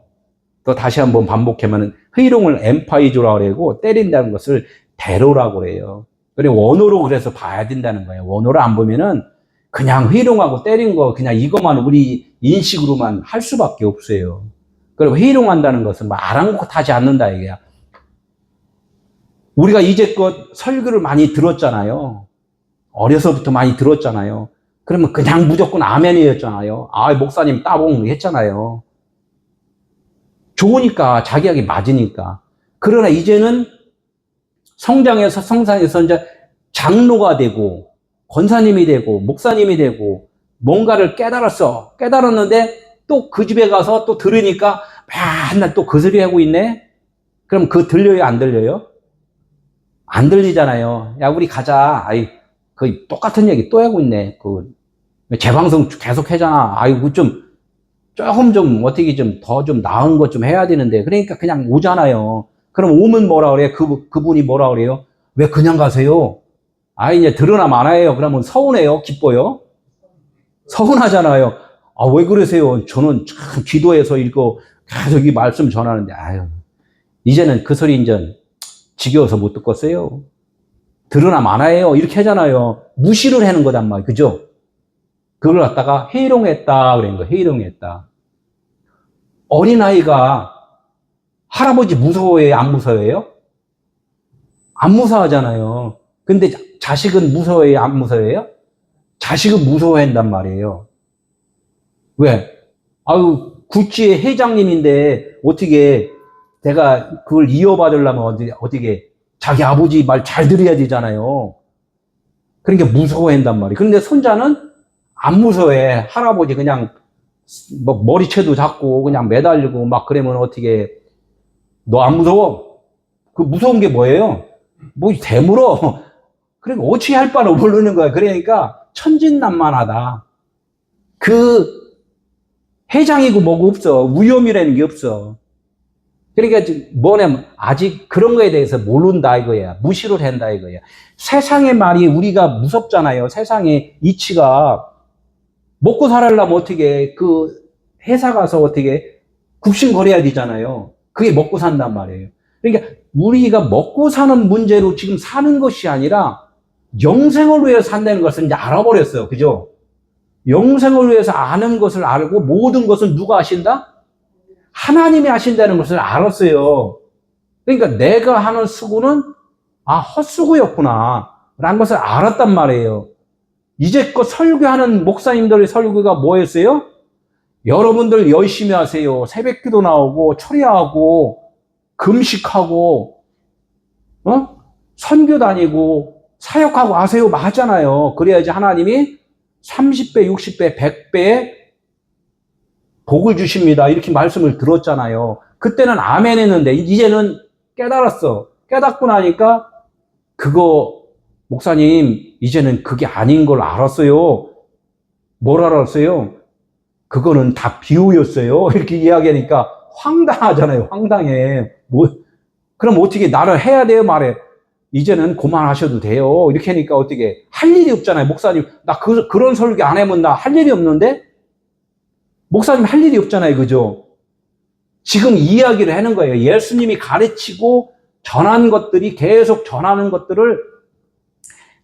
또 다시 한번 반복하면 회의롱을 엠파이조라고 그러고 때린다는 것을 대로라고 그래요. 그리고 원어로 그래서 봐야 된다는 거예요. 원어로 안 보면은 그냥 회의롱하고 때린 거 그냥 이것만 우리 인식으로만 할 수밖에 없어요. 그리고 회의롱한다는 것은 뭐 아랑곳하지 않는다 이게야. 우리가 이제껏 설교를 많이 들었잖아요. 어려서부터 많이 들었잖아요. 그러면 그냥 무조건 아멘이었잖아요. 아, 목사님 따봉 했잖아요. 좋으니까, 자기에게 맞으니까. 그러나 이제는 성장해서 성산에서 이제 장로가 되고, 권사님이 되고, 목사님이 되고, 뭔가를 깨달았어. 깨달았는데 또 그 집에 가서 또 들으니까 맨날 또 그 소리 하고 있네? 그럼 그 들려요? 안 들려요? 안 들리잖아요. 야, 우리 가자. 아이, 그 똑같은 얘기 또 하고 있네. 재방송 계속 하잖아. 아이고, 조금 어떻게 더 나은 것 좀 해야 되는데. 그러니까 그냥 오잖아요. 그럼 오면 뭐라 그래요? 그분이 뭐라 그래요? 왜 그냥 가세요? 아, 이제 드러나 많아요. 그러면 서운해요? 기뻐요? 서운하잖아요. 아, 왜 그러세요? 저는 참 기도해서 읽고 계속 이 말씀 전하는데, 아유, 이제는 그 소리 이제 지겨워서 못 듣겠어요. 드러나 많아요. 이렇게 하잖아요. 무시를 하는 거단 말이에요. 그죠? 그걸 갖다가 회의롱했다. 그런 거, 회의롱했다. 어린아이가 할아버지 무서워해요? 안 무서워해요? 안 무서워하잖아요. 근데 자식은 무서워해요? 안 무서워해요? 자식은 무서워한단 말이에요. 왜? 아유, 구찌의 회장님인데 어떻게 내가 그걸 이어받으려면 어떻게 자기 아버지 말 잘 들어야 되잖아요. 그러니까 무서워한단 말이에요. 근데 손자는 안 무서워해. 할아버지 그냥 뭐 머리채도 잡고 그냥 매달리고 막 그러면 어떻게, 너 안 무서워? 그 무서운 게 뭐예요? 뭐 대물어. 그러니까 어찌 할 바를 모르는 거야. 그러니까 천진난만하다. 그 회장이고 뭐고 없어. 위험이라는 게 없어. 그러니까 뭐냐면 아직 그런 거에 대해서 모른다 이거야. 무시를 한다 이거야. 세상의 말이 우리가 무섭잖아요. 세상의 이치가. 먹고 살려면 어떻게, 그 회사 가서 어떻게 굽신거려야 되잖아요. 그게 먹고 산단 말이에요. 그러니까 우리가 먹고 사는 문제로 지금 사는 것이 아니라 영생을 위해서 산다는 것을 이제 알아버렸어요. 그죠? 영생을 위해서 아는 것을 알고 모든 것은 누가 하신다? 하나님이 하신다는 것을 알았어요. 그러니까 내가 하는 수고는 아, 헛수고였구나 라는 것을 알았단 말이에요. 이제껏 설교하는 목사님들의 설교가 뭐였어요? 여러분들 열심히 하세요. 새벽기도 나오고 철야하고 금식하고 선교 다니고 사역하고 하세요. 하잖아요. 그래야지 하나님이 30배, 60배, 100배 복을 주십니다. 이렇게 말씀을 들었잖아요. 그때는 아멘 했는데 이제는 깨달았어. 깨닫고 나니까 그거 목사님 이제는 그게 아닌 걸 알았어요. 뭘 알았어요? 그거는 다 비유였어요. 이렇게 이야기하니까 황당하잖아요. 황당해. 그럼 어떻게 나를 해야 돼요? 말해. 이제는 그만하셔도 돼요. 이렇게 하니까 어떻게 할 일이 없잖아요. 목사님 나 그런 설교 안 하면 나 할 일이 없는데 목사님 할 일이 없잖아요. 그죠? 지금 이야기를 하는 거예요. 예수님이 가르치고 전한 것들이 계속 전하는 것들을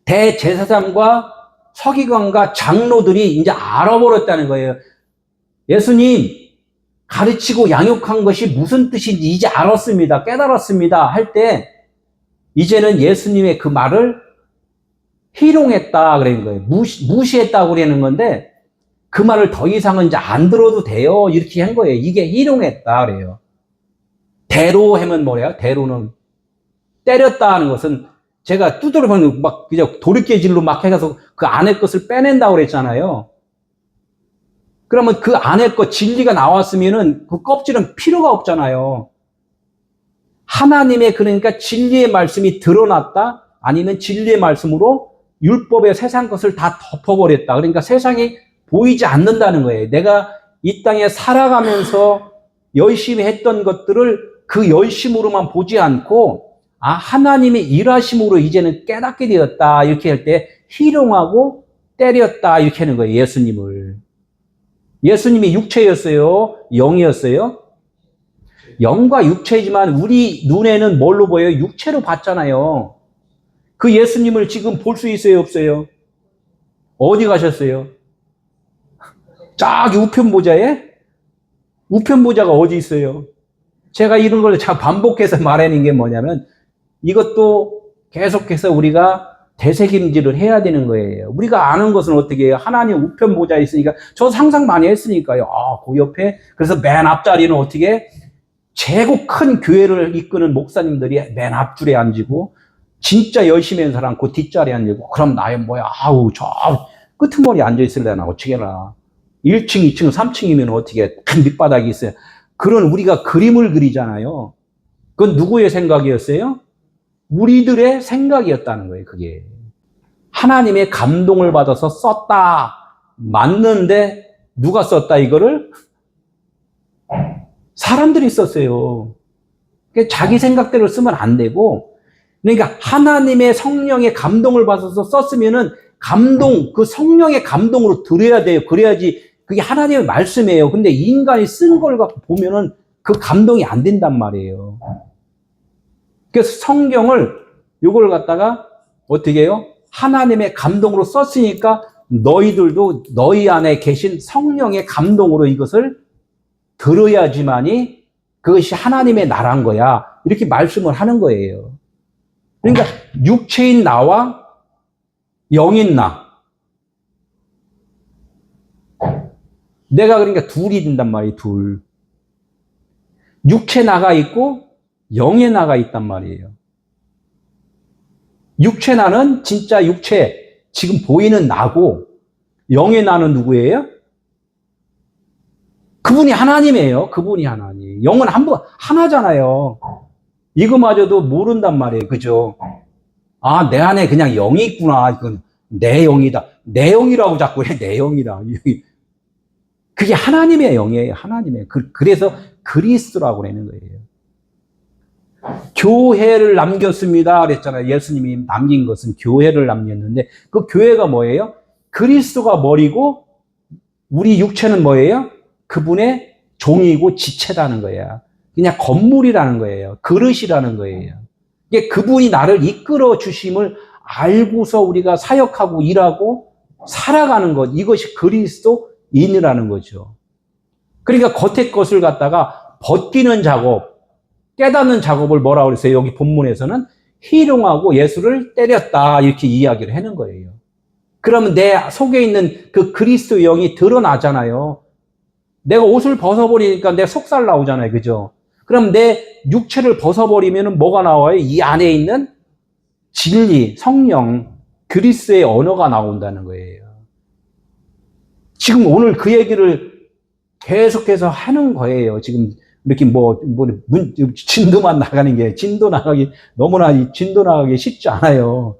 대제사장과 서기관과 장로들이 이제 알아버렸다는 거예요. 예수님 가르치고 양육한 것이 무슨 뜻인지 이제 알았습니다. 깨달았습니다. 할 때 이제는 예수님의 그 말을 희롱했다 그러는 거예요. 무시했다고 그러는 건데 그 말을 더 이상은 이제 안 들어도 돼요. 이렇게 한 거예요. 이게 희롱했다 그래요. 대로 하면 뭐래요? 대로는 때렸다 하는 것은 제가 두드려 보면 막 그냥 돌이깨질로 막 해가서 그 안에 것을 빼낸다고 그랬잖아요. 그러면 그 안에 것 진리가 나왔으면은 그 껍질은 필요가 없잖아요. 하나님의 그러니까 진리의 말씀이 드러났다? 아니면 진리의 말씀으로 율법의 세상 것을 다 덮어버렸다. 그러니까 세상이 보이지 않는다는 거예요. 내가 이 땅에 살아가면서 열심히 했던 것들을 그 열심으로만 보지 않고 하나님의 일하심으로 이제는 깨닫게 되었다. 이렇게 할 때 희롱하고 때렸다. 이렇게 하는 거예요. 예수님을. 예수님이 육체였어요? 영이었어요? 영과 육체지만 우리 눈에는 뭘로 보여요? 육체로 봤잖아요. 그 예수님을 지금 볼 수 있어요? 없어요? 어디 가셨어요? 저기 우편보좌에? 우편보좌가 어디 있어요? 제가 이런 걸 반복해서 말하는 게 뭐냐면 이것도 계속해서 우리가 되새김질을 해야 되는 거예요. 우리가 아는 것은 어떻게 해요? 하나님 우편보좌에 있으니까 저 상상 많이 했으니까요. 그 옆에 그래서 맨 앞자리는 어떻게 최고 큰 교회를 이끄는 목사님들이 맨 앞줄에 앉고 진짜 열심히 하는 사람 그 뒷자리에 앉고 그럼 나의 뭐야 저 끄트머리 앉아있을래나 어떻게나 1층, 2층, 3층이면 어떻게 큰 밑바닥이 있어요. 그런 우리가 그림을 그리잖아요. 그건 누구의 생각이었어요? 우리들의 생각이었다는 거예요. 그게 하나님의 감동을 받아서 썼다. 맞는데 누가 썼다 이거를? 사람들이 썼어요. 자기 생각대로 쓰면 안 되고 그러니까 하나님의 성령의 감동을 받아서 썼으면은 그 성령의 감동으로 들어야 돼요. 그래야지 그게 하나님의 말씀이에요. 근데 인간이 쓴 걸 갖고 보면은 그 감동이 안 된단 말이에요. 그래서 성경을 이걸 갖다가 어떻게 해요? 하나님의 감동으로 썼으니까 너희들도 너희 안에 계신 성령의 감동으로 이것을 들어야지만이 그것이 하나님의 나라인 거야. 이렇게 말씀을 하는 거예요. 그러니까 육체인 나와 영인 나. 내가 그러니까 둘이 된단 말이에요. 둘. 육체 나가 있고 영의 나가 있단 말이에요. 육체 나는 진짜 육체, 지금 보이는 나고 영의 나는 누구예요? 그분이 하나님이에요. 그분이 하나님. 영은 하나잖아요. 이거마저도 모른단 말이에요. 그죠? 내 안에 그냥 영이 있구나. 이건 내 영이다. 내 영이라고 자꾸 해. 내 영이다. 그게 하나님의 영이에요. 하나님의. 그래서 그리스도라고 그러는 거예요. 교회를 남겼습니다. 그랬잖아요. 예수님이 남긴 것은 교회를 남겼는데 그 교회가 뭐예요? 그리스도가 머리고 우리 육체는 뭐예요? 그분의 종이고 지체라는 거예요. 그냥 건물이라는 거예요. 그릇이라는 거예요. 이게 그분이 나를 이끌어 주심을 알고서 우리가 사역하고 일하고 살아가는 것, 이것이 그리스도인이라는 거죠. 그러니까 겉의 것을 갖다가 벗기는 작업, 깨닫는 작업을 뭐라고 그랬어요? 여기 본문에서는 희롱하고 예수를 때렸다 이렇게 이야기를 하는 거예요. 그러면 내 속에 있는 그 그리스도 영이 드러나잖아요. 내가 옷을 벗어버리니까 내 속살 나오잖아요. 그죠? 그럼 내 육체를 벗어버리면 뭐가 나와요? 이 안에 있는 진리, 성령, 그리스도의 언어가 나온다는 거예요. 지금 오늘 그 얘기를 계속해서 하는 거예요. 지금 이렇게 진도만 나가는 게, 진도 나가기, 너무나 진도 나가기 쉽지 않아요.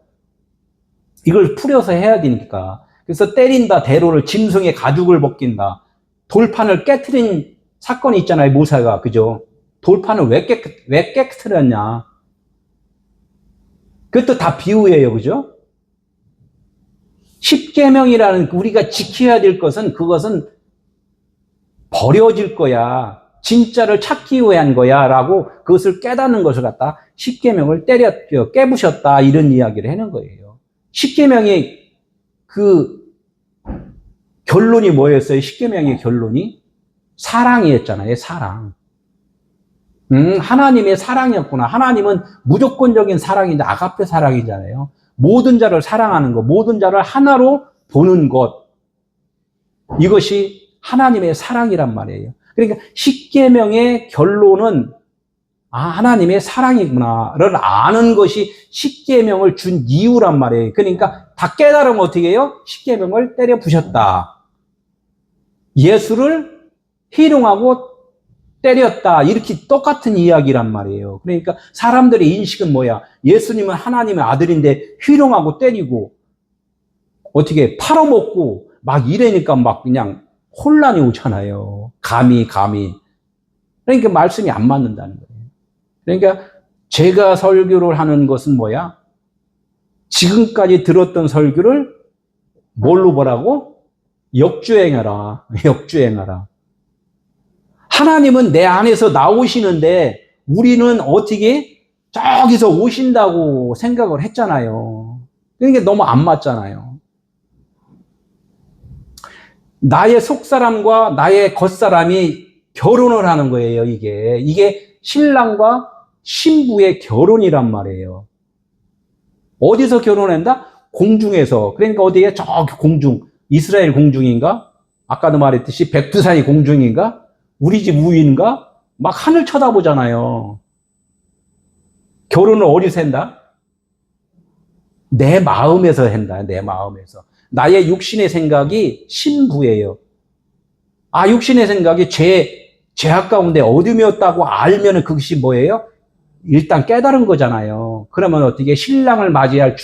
이걸 풀여서 해야 되니까. 그래서 때린다, 대로를, 짐승의 가죽을 벗긴다. 돌판을 깨트린 사건이 있잖아요, 모세가. 그죠? 돌판을 왜 깨트렸냐. 그것도 다 비유예요. 그죠? 십계명이라는 우리가 지켜야 될 것은 그것은 버려질 거야. 진짜를 찾기 위한 거야. 라고 그것을 깨닫는 것을 갖다 십계명을 깨부셨다. 이런 이야기를 하는 거예요. 십계명의 그 결론이 뭐였어요? 십계명의 결론이 사랑이었잖아요. 사랑. 하나님의 사랑이었구나. 하나님은 무조건적인 사랑인데 아가페 사랑이잖아요. 모든 자를 사랑하는 것, 모든 자를 하나로 보는 것. 이것이 하나님의 사랑이란 말이에요. 그러니까 십계명의 결론은 하나님의 사랑이구나를 아는 것이 십계명을 준 이유란 말이에요. 그러니까 다 깨달으면 어떻게 해요? 십계명을 때려 부셨다. 예수를 희롱하고 때렸다. 이렇게 똑같은 이야기란 말이에요. 그러니까 사람들의 인식은 뭐야? 예수님은 하나님의 아들인데 희롱하고 때리고 어떻게 팔아먹고 막 이래니까 막 그냥 혼란이 오잖아요. 감히. 그러니까 말씀이 안 맞는다는 거예요. 그러니까 제가 설교를 하는 것은 뭐야? 지금까지 들었던 설교를 뭘로 보라고? 역주행하라. 하나님은 내 안에서 나오시는데 우리는 어떻게 저기서 오신다고 생각을 했잖아요. 그러니까 너무 안 맞잖아요. 나의 속사람과 나의 겉사람이 결혼을 하는 거예요, 이게 신랑과 신부의 결혼이란 말이에요. 어디서 결혼한다? 공중에서. 그러니까 어디에? 저기 공중. 이스라엘 공중인가? 아까도 말했듯이 백두산이 공중인가? 우리 집 우인가? 막 하늘 쳐다보잖아요. 결혼을 어디서 한다? 내 마음에서 한다. 내 마음에서. 나의 육신의 생각이 신부예요. 육신의 생각이 죄악 가운데 어둠이었다고 알면 그것이 뭐예요? 일단 깨달은 거잖아요. 그러면 어떻게 신랑을 맞이할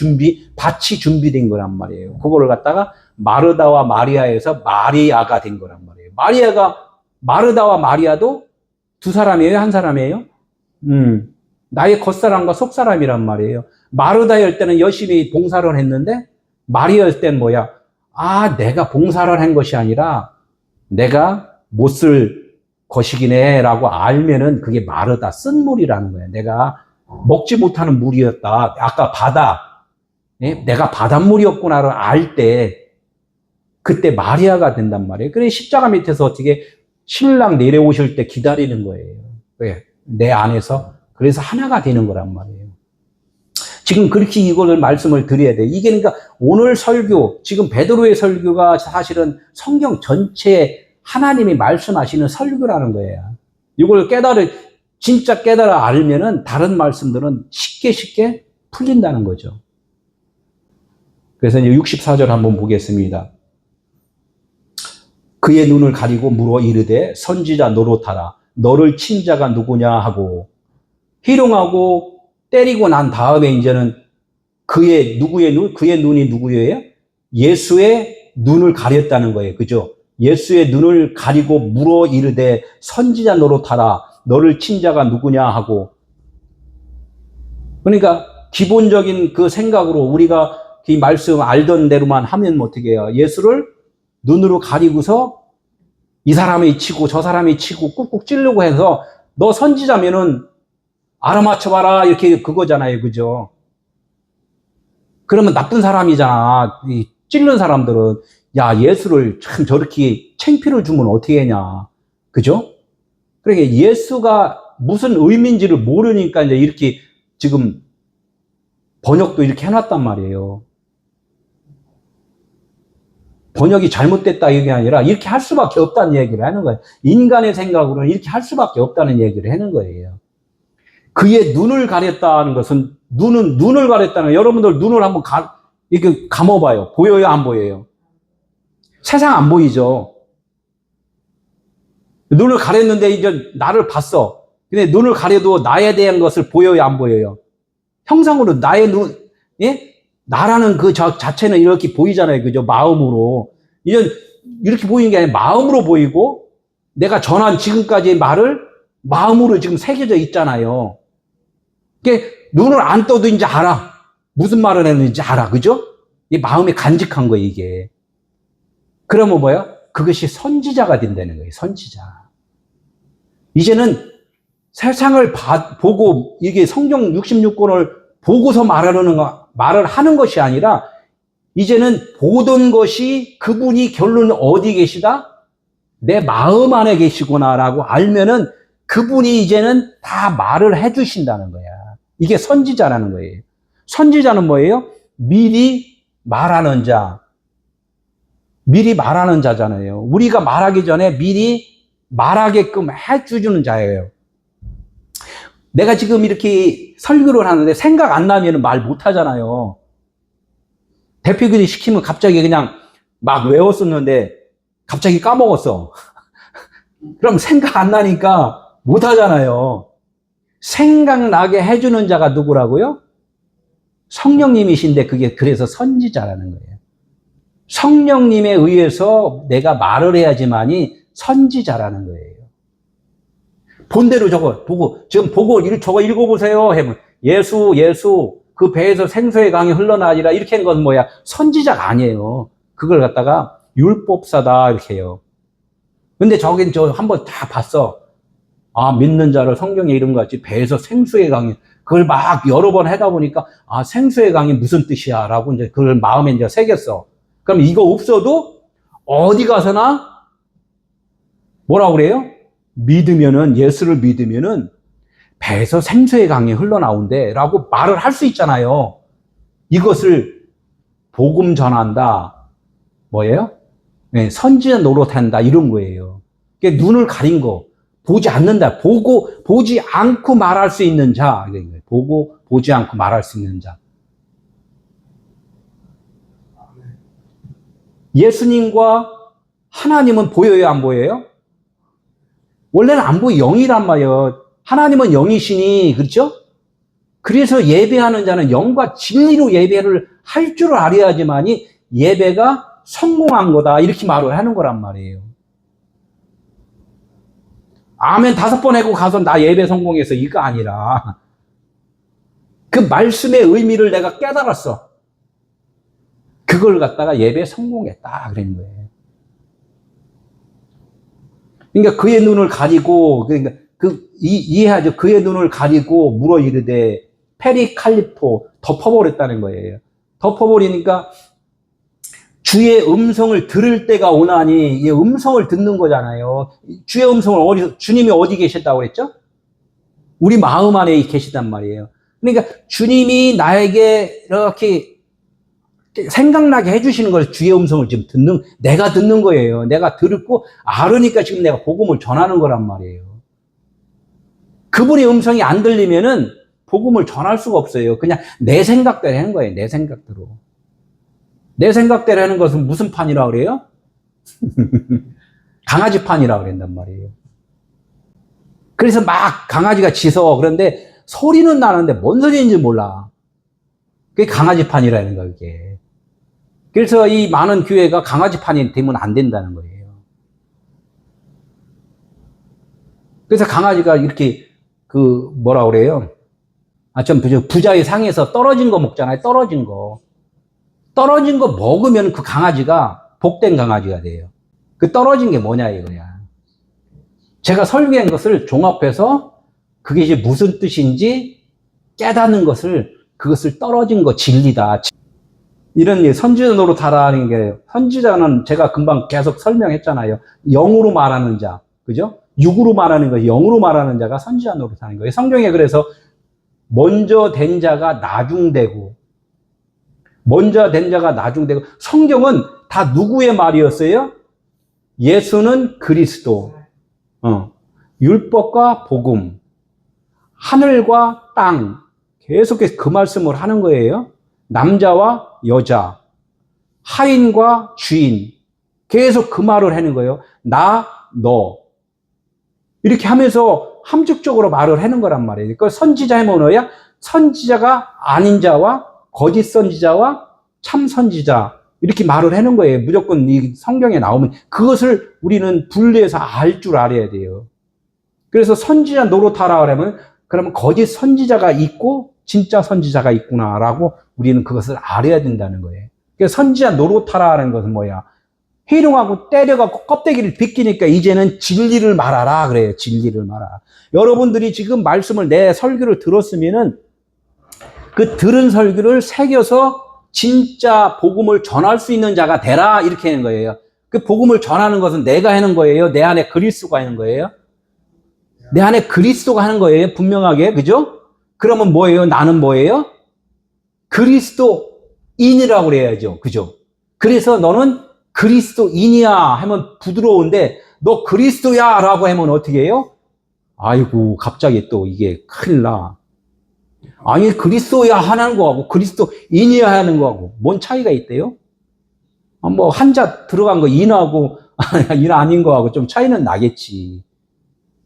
밭이 준비된 거란 말이에요. 그거를 갖다가 마르다와 마리아에서 마리아가 된 거란 말이에요. 마르다와 마리아도 두 사람이에요? 한 사람이에요? 나의 겉사람과 속사람이란 말이에요. 마르다일 때는 열심히 봉사를 했는데 마리아일 때는 뭐야? 내가 봉사를 한 것이 아니라 내가 못 쓸 것이기네 라고 알면은 그게 마르다, 쓴 물이라는 거예요. 내가 먹지 못하는 물이었다. 아까 바다. 내가 바닷물이었구나를 알 때 그때 마리아가 된단 말이에요. 그래 십자가 밑에서 어떻게 신랑 내려오실 때 기다리는 거예요. 왜? 내 안에서. 그래서 하나가 되는 거란 말이에요. 지금 그렇게 이걸 말씀을 드려야 돼. 이게 그러니까 오늘 설교, 지금 베드로의 설교가 사실은 성경 전체에 하나님이 말씀하시는 설교라는 거예요. 이걸 진짜 깨달아 알면은 다른 말씀들은 쉽게 풀린다는 거죠. 그래서 이제 64절 한번 보겠습니다. 그의 눈을 가리고 물어 이르되 선지자 노릇하라. 너를 친 자가 누구냐 하고 희롱하고 때리고 난 다음에 이제는 그의 눈이 누구예요? 예수의 눈을 가렸다는 거예요. 그죠? 예수의 눈을 가리고 물어 이르되 선지자 노릇하라. 너를 친 자가 누구냐 하고. 그러니까 기본적인 그 생각으로 우리가 이 말씀 알던 대로만 하면 어떻게 해요? 예수를 눈으로 가리고서 이 사람이 치고 저 사람이 치고 꾹꾹 찌르고 해서 너 선지자면은 알아맞혀봐라 이렇게 그거잖아요. 그죠? 그러면 나쁜 사람이잖아. 이 찌르는 사람들은 예수를 참 저렇게 창피를 주면 어떻게 하냐. 그죠? 그러니까 예수가 무슨 의미인지를 모르니까 이제 이렇게 지금 번역도 이렇게 해놨단 말이에요. 번역이 잘못됐다 이게 아니라 이렇게 할 수밖에 없다는 얘기를 하는 거예요. 인간의 생각으로는 이렇게 할 수밖에 없다는 얘기를 하는 거예요. 그의 눈을 가렸다는 것은 눈을 가렸다는 여러분들 눈을 한번 이렇게 감아봐요. 보여요? 안 보여요? 세상 안 보이죠? 눈을 가렸는데 이제 나를 봤어. 근데 눈을 가려도 나에 대한 것을 보여요, 안 보여요? 형상으로 나의 눈, 예? 나라는 그 자체는 이렇게 보이잖아요. 그죠? 마음으로. 이제 이렇게 보이는 게 아니라 마음으로 보이고, 내가 전한 지금까지의 말을 마음으로 지금 새겨져 있잖아요. 그게 눈을 안 떠도 이제 알아. 무슨 말을 했는지 알아. 그죠? 이 마음이 간직한 거예요, 이게. 그러면 뭐야? 그것이 선지자가 된다는 거예요, 선지자. 이제는 세상을 보고, 이게 성경 66권을 보고서 말을 하는 것이 아니라, 이제는 보던 것이 그분이 결론 어디 계시다? 내 마음 안에 계시구나라고 알면은 그분이 이제는 다 말을 해주신다는 거야. 이게 선지자라는 거예요. 선지자는 뭐예요? 미리 말하는 자. 미리 말하는 자잖아요. 우리가 말하기 전에 미리 말하게끔 해주는 자예요. 내가 지금 이렇게 설교를 하는데 생각 안 나면 말 못 하잖아요. 대표교리 시키면 갑자기 그냥 막 외웠었는데 갑자기 까먹었어. 그럼 생각 안 나니까 못 하잖아요. 생각나게 해주는 자가 누구라고요? 성령님이신데 그게 그래서 선지자라는 거예요. 성령님에 의해서 내가 말을 해야지만이 선지자라는 거예요. 본대로 저거 보고, 지금 보고 저거 읽어보세요 하면 예수 그 배에서 생수의 강이 흘러나리라 이렇게 한 건 뭐야? 선지자가 아니에요. 그걸 갖다가 율법사다 이렇게 해요. 근데 저긴 저 한번 다 봤어. 아, 믿는 자를 성경의 이름같이 배에서 생수의 강이, 그걸 막 여러 번 하다 보니까 아, 생수의 강이 무슨 뜻이야 라고 이제 그걸 마음에 이제 새겼어. 그럼 이거 없어도 어디 가서나 뭐라고 그래요? 믿으면은, 예수를 믿으면은 배에서 생수의 강이 흘러나온대 라고 말을 할 수 있잖아요. 이것을 복음 전한다. 뭐예요? 네, 선지자 노릇한다 이런 거예요. 그러니까 눈을 가린 거, 보지 않는다. 보지 않고 말할 수 있는 자. 보지 않고 말할 수 있는 자. 예수님과 하나님은 보여요, 안 보여요? 원래는 안 보여, 영이란 말이에요. 하나님은 영이시니, 그렇죠? 그래서 예배하는 자는 영과 진리로 예배를 할 줄 알아야지만이 예배가 성공한 거다. 이렇게 말을 하는 거란 말이에요. 아멘 5번 하고 가서 나 예배 성공해서 이거 아니라 그 말씀의 의미를 내가 깨달았어. 그걸 갖다가 예배 성공했다. 그런 거예요. 그러니까 그의 눈을 가리고, 그러니까 이해하죠. 그의 눈을 가리고 물어 이르되 페리칼리포 덮어버렸다는 거예요. 덮어버리니까 주의 음성을 들을 때가 오나니, 이 음성을 듣는 거잖아요. 주의 음성을 주님이 어디 계셨다고 그랬죠? 우리 마음 안에 계시단 말이에요. 그러니까 주님이 나에게 이렇게 생각나게 해주시는 걸 주의 음성을 지금 내가 듣는 거예요. 내가 듣고 알으니까 지금 내가 복음을 전하는 거란 말이에요. 그분의 음성이 안 들리면은 복음을 전할 수가 없어요. 그냥 내 생각대로 하는 거예요. 내 생각대로. 내 생각대로 하는 것은 무슨 판이라고 그래요? 강아지 판이라고 그런단 말이에요. 그래서 막 강아지가 짖어. 그런데 소리는 나는데 뭔 소리인지 몰라. 그게 강아지 판이라는 거예요, 그게. 그래서 이 많은 교회가 강아지 판이 되면 안 된다는 거예요. 그래서 강아지가 이렇게 뭐라고 그래요? 부자의 상에서 떨어진 거 먹잖아요. 떨어진 거 먹으면 그 강아지가 복된 강아지가 돼요. 그 떨어진 게 뭐냐 이거야. 제가 설계한 것을 종합해서 그게 이제 무슨 뜻인지 깨닫는 그것을 떨어진 거 진리다. 이런 선지자 노릇하라는 게, 선지자는 제가 금방 계속 설명했잖아요. 영으로 말하는 자, 그죠? 육으로 말하는 거, 영으로 말하는 자가 선지자 노릇하는 거예요. 성경에 그래서 먼저 된 자가 나중되고, 성경은 다 누구의 말이었어요? 예수는 그리스도, 율법과 복음, 하늘과 땅, 계속해서 그 말씀을 하는 거예요. 남자와 여자, 하인과 주인, 계속 그 말을 하는 거예요. 나, 너. 이렇게 하면서 함축적으로 말을 하는 거란 말이에요. 그 선지자 하면 뭐야? 선지자가 아닌 자와 거짓 선지자와 참 선지자 이렇게 말을 하는 거예요. 무조건 이 성경에 나오면 그것을 우리는 분리해서 알 줄 알아야 돼요. 그래서 선지자 노릇하라 그러면 거짓 선지자가 있고 진짜 선지자가 있구나라고 우리는 그것을 알아야 된다는 거예요. 그래서 선지자 노릇하라는 것은 뭐야? 희롱하고 때려갖고 껍데기를 벗기니까 이제는 진리를 말하라 그래요. 진리를 말하라. 여러분들이 지금 말씀을 내 설교를 들었으면은 그 들은 설교를 새겨서 진짜 복음을 전할 수 있는 자가 되라 이렇게 하는 거예요. 그 복음을 전하는 것은 내가 하는 거예요? 내 안에 그리스도가 하는 거예요? 내 안에 그리스도가 하는 거예요. 분명하게. 그죠? 그러면 뭐예요? 나는 뭐예요? 그리스도인이라고 그래야죠. 그죠? 그래서 너는 그리스도인이야 하면 부드러운데 너 그리스도야 라고 하면 어떻게 해요? 아이고 갑자기 또 이게 큰일 나. 아니 그리스도야 하는 거하고 그리스도인이야 하는 거하고 뭔 차이가 있대요? 뭐 한자 들어간 거 인하고 인 아닌 거하고 좀 차이는 나겠지.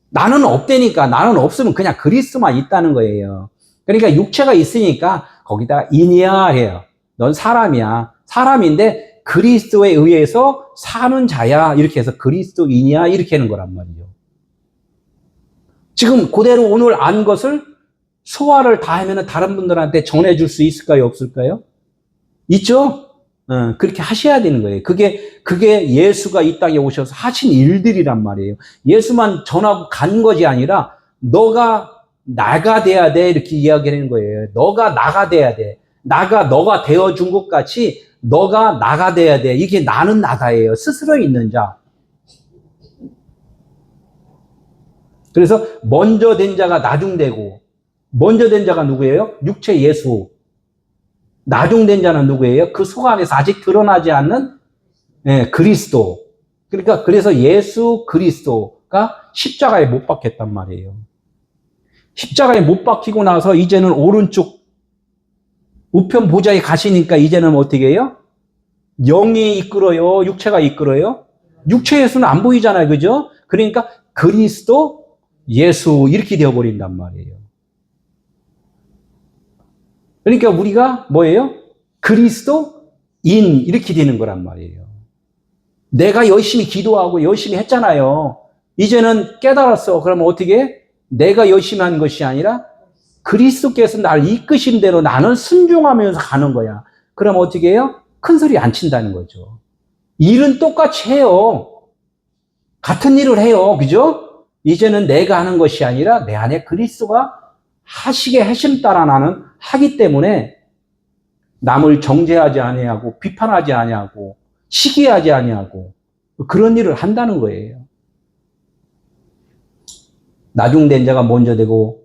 나는 없대니까 나는 없으면 그냥 그리스도만 있다는 거예요. 그러니까 육체가 있으니까 거기다 인이야 해요. 넌 사람이야. 사람인데 그리스도에 의해서 사는 자야. 이렇게 해서 그리스도인이야. 이렇게 하는 거란 말이죠. 지금 그대로 오늘 안 것을 소화를 다 하면 다른 분들한테 전해줄 수 있을까요? 없을까요? 있죠? 그렇게 하셔야 되는 거예요. 그게 예수가 이 땅에 오셔서 하신 일들이란 말이에요. 예수만 전하고 간 것이 아니라 너가 나가 돼야 돼. 이렇게 이야기하는 거예요. 너가 나가 돼야 돼. 너가 되어준 것 같이 너가 나가 돼야 돼. 이게 나는 나다예요. 스스로 있는 자. 그래서 먼저 된 자가 나중되고 먼저 된 자가 누구예요? 육체 예수. 나중된 자는 누구예요? 그 속 안에서 아직 드러나지 않는 그리스도. 그러니까 그래서 예수 그리스도가 십자가에 못 박혔단 말이에요. 십자가에 못 박히고 나서 이제는 오른쪽 우편 보좌에 가시니까 이제는 어떻게 해요? 영이 이끌어요? 육체가 이끌어요? 육체 예수는 안 보이잖아요. 그죠? 그러니까 그리스도 예수 이렇게 되어버린단 말이에요. 그러니까 우리가 뭐예요? 그리스도인 이렇게 되는 거란 말이에요. 내가 열심히 기도하고 열심히 했잖아요. 이제는 깨달았어. 그러면 어떻게 해? 내가 열심히 한 것이 아니라 그리스도께서 나를 이끄신 대로 나는 순종하면서 가는 거야. 그럼 어떻게 해요? 큰 소리 안 친다는 거죠. 일은 똑같이 해요. 같은 일을 해요. 그죠? 이제는 내가 하는 것이 아니라 내 안에 그리스도가 하시게 하심 따라 나는 하기 때문에 남을 정죄하지 아니하고 비판하지 아니하고 시기하지 아니하고 그런 일을 한다는 거예요. 나중된 자가 먼저 되고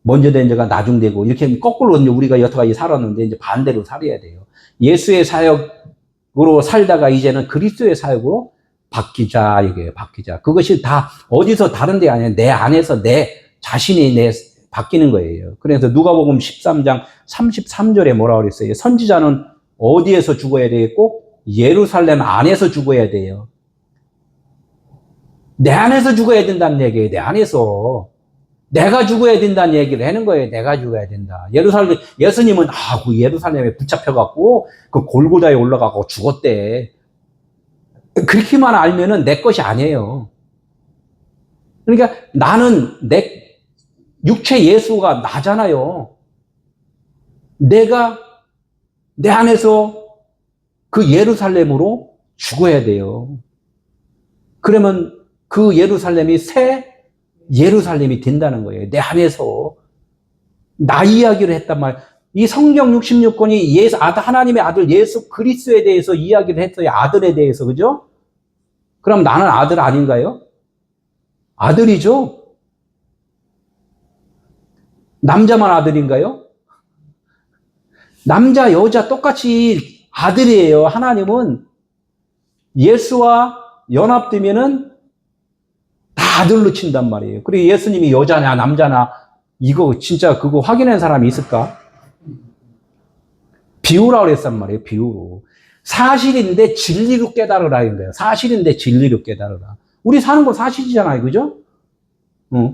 먼저 된 자가 나중되고 이렇게 거꾸로 우리가 여태까지 살았는데 이제 반대로 살아야 돼요. 예수의 사역으로 살다가 이제는 그리스도의 사역으로 바뀌자 이게 바뀌자. 그것이 다 어디서 다른 데 아니라 내 안에서 내 자신이 바뀌는 거예요. 그래서 누가복음 13장 33절에 뭐라고 그랬어요? 선지자는 어디에서 죽어야 되겠고 예루살렘 안에서 죽어야 돼요. 내 안에서 죽어야 된다는 얘기예요. 내 안에서. 내가 죽어야 된다는 얘기를 하는 거예요. 내가 죽어야 된다. 예수님은 그 예루살렘에 붙잡혀갖고 그 골고다에 올라가고 죽었대. 그렇게만 알면은 내 것이 아니에요. 그러니까 나는 내 육체 예수가 나잖아요. 내가 내 안에서 그 예루살렘으로 죽어야 돼요. 그러면 그 예루살렘이 새 예루살렘이 된다는 거예요. 내 안에서 나 이야기를 했단 말이에요. 이 성경 66권이 하나님의 아들 예수 그리스도에 대해서 이야기를 했어요. 아들에 대해서. 그죠? 그럼 나는 아들 아닌가요? 아들이죠? 남자만 아들인가요? 남자, 여자 똑같이 아들이에요. 하나님은 예수와 연합되면은 다 아들로 친단 말이에요. 그리고 예수님이 여자냐, 남자냐, 이거 진짜 그거 확인한 사람이 있을까? 비유라고 그랬단 말이에요. 비유로. 사실인데 진리로 깨달으라. 이거예요. 사실인데 진리로 깨달으라. 우리 사는 건 사실이잖아요. 그죠?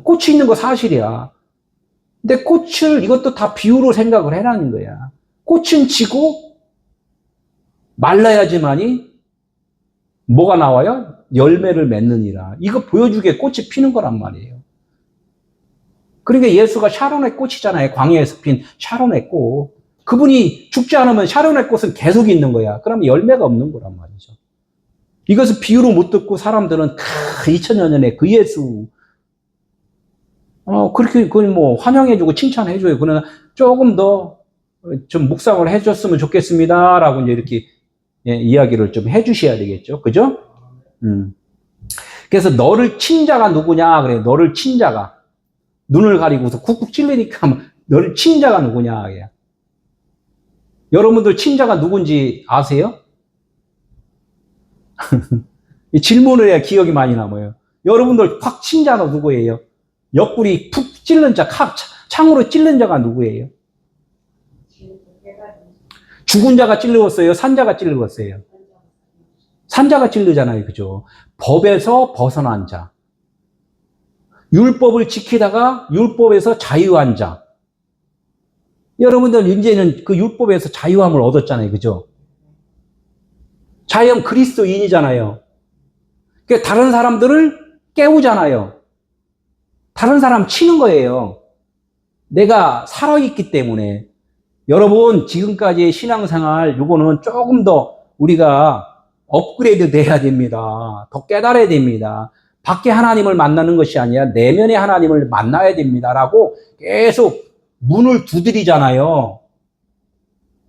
꽃이 있는 거 사실이야. 근데 꽃을, 이것도 다 비유로 생각을 해라는 거야. 꽃은 지고 말라야지만이 뭐가 나와요? 열매를 맺느니라. 이거 보여주게 꽃이 피는 거란 말이에요. 그러니까 예수가 샤론의 꽃이잖아요. 광야에서 핀 샤론의 꽃. 그분이 죽지 않으면 샤론의 꽃은 계속 있는 거야. 그러면 열매가 없는 거란 말이죠. 이것을 비유로 못 듣고 사람들은 2000여 년에 그 예수 그렇게 그건 뭐 환영해주고 칭찬해줘요. 그러나 조금 더 좀 묵상을 해줬으면 좋겠습니다라고 이제 이렇게 이야기를 좀 해주셔야 되겠죠. 그죠? 그래서 너를 친 자가 누구냐 그래. 너를 친 자가 눈을 가리고서 쿡쿡 찔르니까 너를 친 자가 누구냐 그래. 여러분들 친 자가 누군지 아세요? 이 질문을 해야 기억이 많이 남아요. 여러분들 확 친 자는 누구예요? 옆구리 푹 찔른 자, 창으로 찔른 자가 누구예요? 죽은 자가 찔렀어요? 산자가 찔렀어요? 산자가 찔르잖아요. 그죠? 법에서 벗어난 자. 율법을 지키다가 율법에서 자유한 자. 여러분들 이제는 그 율법에서 자유함을 얻었잖아요. 그죠? 자유함 그리스도인이잖아요. 그러니까 다른 사람들을 깨우잖아요. 다른 사람 치는 거예요. 내가 살아있기 때문에. 여러분 지금까지의 신앙생활 이거는 조금 더 우리가 업그레이드 돼야 됩니다. 더 깨달아야 됩니다. 밖에 하나님을 만나는 것이 아니라 내면의 하나님을 만나야 됩니다라고 계속 문을 두드리잖아요.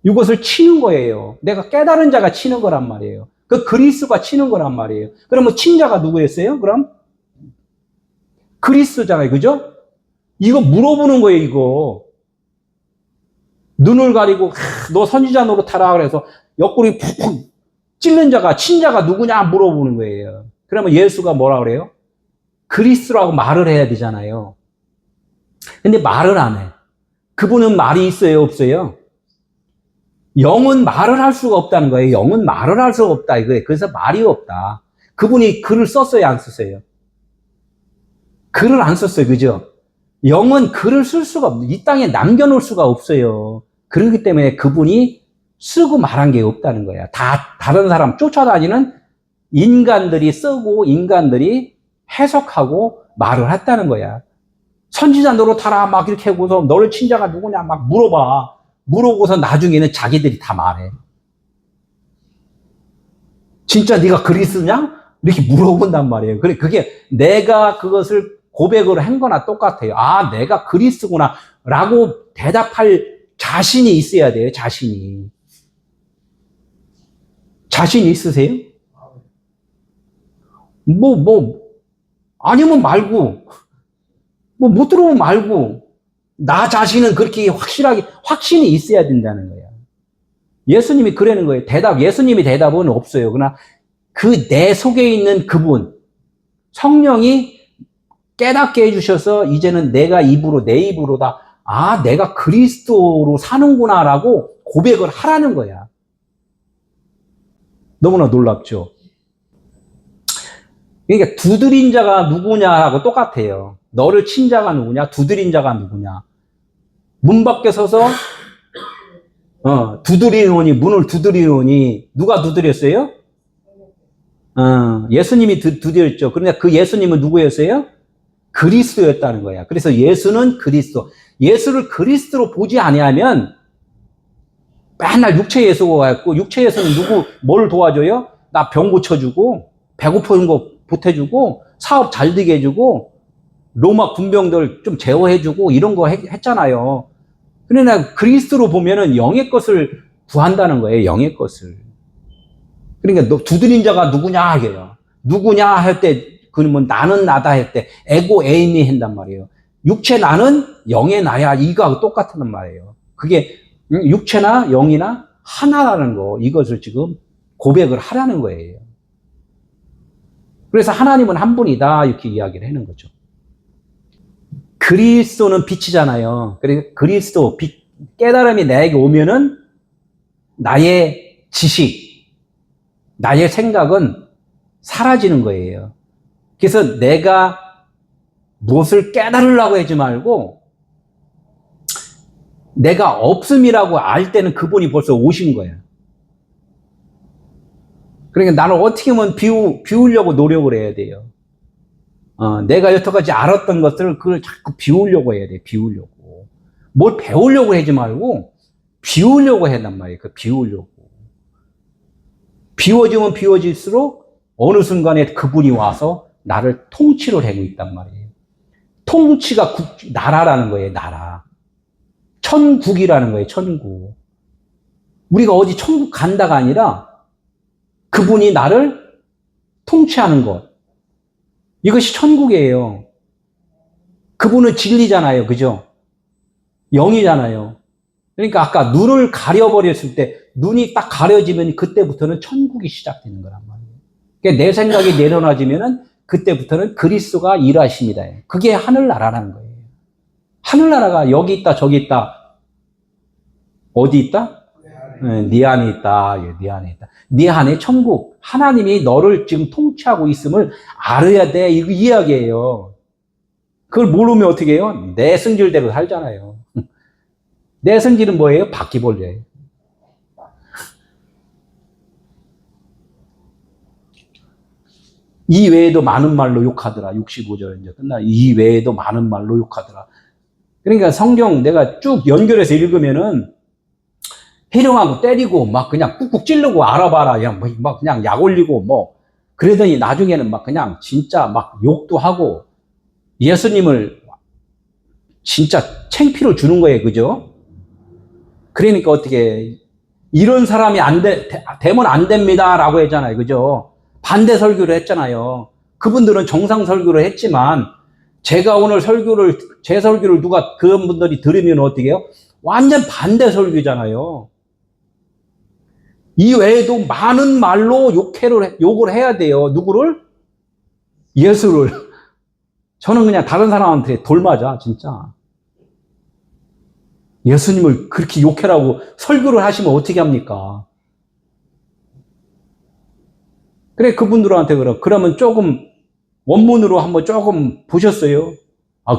이것을 치는 거예요. 내가 깨달은 자가 치는 거란 말이에요. 그 그리스도가 치는 거란 말이에요. 그러면 친 자가 누구였어요? 그럼 그리스도잖아요. 그죠? 이거 물어보는 거예요. 이거 눈을 가리고 너 선지자 노릇하라 그래서 옆구리 푹푹 찔른 자가 친 자가 누구냐 물어보는 거예요. 그러면 예수가 뭐라 그래요? 그리스도라고 말을 해야 되잖아요. 근데 말을 안 해. 그분은 말이 있어요, 없어요? 영은 말을 할 수가 없다는 거예요. 영은 말을 할 수가 없다 이거예요. 그래서 말이 없다. 그분이 글을 썼어요, 안 썼어요? 글을 안 썼어요, 그죠? 영은 글을 쓸 수가 없어요. 이 땅에 남겨놓을 수가 없어요. 그렇기 때문에 그분이 쓰고 말한 게 없다는 거야. 다 다른 사람 쫓아다니는 인간들이 쓰고 인간들이 해석하고 말을 했다는 거야. 선지자 노릇하라 막 이렇게 하고서 너를 친 자가 누구냐 막 물어봐. 물어보고서 나중에는 자기들이 다 말해. 진짜 네가 그리스도냐? 이렇게 물어본단 말이에요. 그게 내가 그것을 고백을 한 거나 똑같아요. 아, 내가 그리스도구나 라고 대답할 자신이 있어야 돼요. 자신이 있으세요? 아니면 말고 못 들어오면 말고 나 자신은 그렇게 확신이 있어야 된다는 거야. 예수님이 그러는 거예요. 예수님이 대답은 없어요. 그러나 그 내 속에 있는 그분, 성령이 깨닫게 해주셔서 이제는 내 입으로 다, 아, 내가 그리스도로 사는구나라고 고백을 하라는 거야. 너무나 놀랍죠? 그러니까 두드린 자가 누구냐하고 똑같아요. 너를 친 자가 누구냐? 두드린 자가 누구냐? 문 밖에 서서 두드리노니 문을 두드리노니 누가 두드렸어요? 예수님이 두드렸죠. 그러니까 그 예수님은 누구였어요? 그리스도였다는 거야. 그래서 예수는 그리스도. 예수를 그리스도로 보지 아니하면 맨날 육체 예수가 갖고 육체 예수는 뭘 도와줘요? 나 병 고쳐주고 배고픈 거 보태주고 사업 잘 되게 해주고 로마 군병들 좀 제어해주고 이런 거 했잖아요. 그러나 그리스도로 보면은 영의 것을 구한다는 거예요. 영의 것을. 그러니까 너 두드린 자가 누구냐 이게요. 누구냐 할 때 그러면 나는 나다 할 때 에고 에이미 한단 말이에요. 육체 나는 영의 나야 이거하고 똑같은 말이에요. 그게 육체나 영이나 하나라는 거 이것을 지금 고백을 하라는 거예요. 그래서 하나님은 한 분이다 이렇게 이야기를 하는 거죠. 그리스도는 빛이잖아요. 그러니까 그리스도 빛 깨달음이 나에게 오면은 나의 지식, 나의 생각은 사라지는 거예요. 그래서 내가 무엇을 깨달으려고 하지 말고 내가 없음이라고 알 때는 그분이 벌써 오신 거야. 그러니까 나는 어떻게 하면 비우려고 노력을 해야 돼요. 내가 여태까지 알았던 것들을 그걸 자꾸 비우려고 해야 돼. 비우려고. 뭘 배우려고 하지 말고 비우려고 한단 말이에요. 그 비우려고. 비워지면 비워질수록 어느 순간에 그분이 와서 나를 통치를 하고 있단 말이에요. 통치가 나라라는 거예요. 나라. 천국이라는 거예요. 천국. 우리가 어디 천국 간다가 아니라 그분이 나를 통치하는 것. 이것이 천국이에요. 그분은 진리잖아요. 그죠? 영이잖아요. 그러니까 아까 눈을 가려버렸을 때 눈이 딱 가려지면 그때부터는 천국이 시작되는 거란 말이에요. 그러니까 내 생각이 내려놔지면은 그때부터는 그리스도가 일하십니다. 그게 하늘나라라는 거예요. 하늘나라가 여기 있다 저기 있다. 어디 있다? 네 안에 있다. 네 안에 있다. 네 안에 천국. 하나님이 너를 지금 통치하고 있음을 알아야 돼. 이거 이야기예요. 그걸 모르면 어떻게 해요? 내 성질대로 살잖아요. 내 성질은 뭐예요? 바퀴벌레예요. 이 외에도 많은 말로 욕하더라. 65절 이제 끝나. 이 외에도 많은 말로 욕하더라. 그러니까 성경 내가 쭉 연결해서 읽으면은 해령하고 때리고 막 그냥 꾹꾹 찌르고 알아봐라. 그냥 막 그냥 약 올리고 뭐 그러더니 나중에는 막 그냥 진짜 막 욕도 하고 예수님을 진짜 창피를 주는 거예요. 그죠? 그러니까 어떻게 이런 사람이 되면 안 됩니다. 라고 했잖아요. 그죠? 반대 설교를 했잖아요. 그분들은 정상 설교를 했지만 제가 오늘 제 설교를 누가 그런 분들이 들으면 어떻게 해요? 완전 반대 설교잖아요. 이 외에도 많은 말로 욕을 해야 돼요. 누구를? 예수를. 저는 그냥 다른 사람한테 돌맞아, 진짜. 예수님을 그렇게 욕해라고 설교를 하시면 어떻게 합니까? 그래, 그분들한테 그러면 조금 원문으로 한번 조금 보셨어요?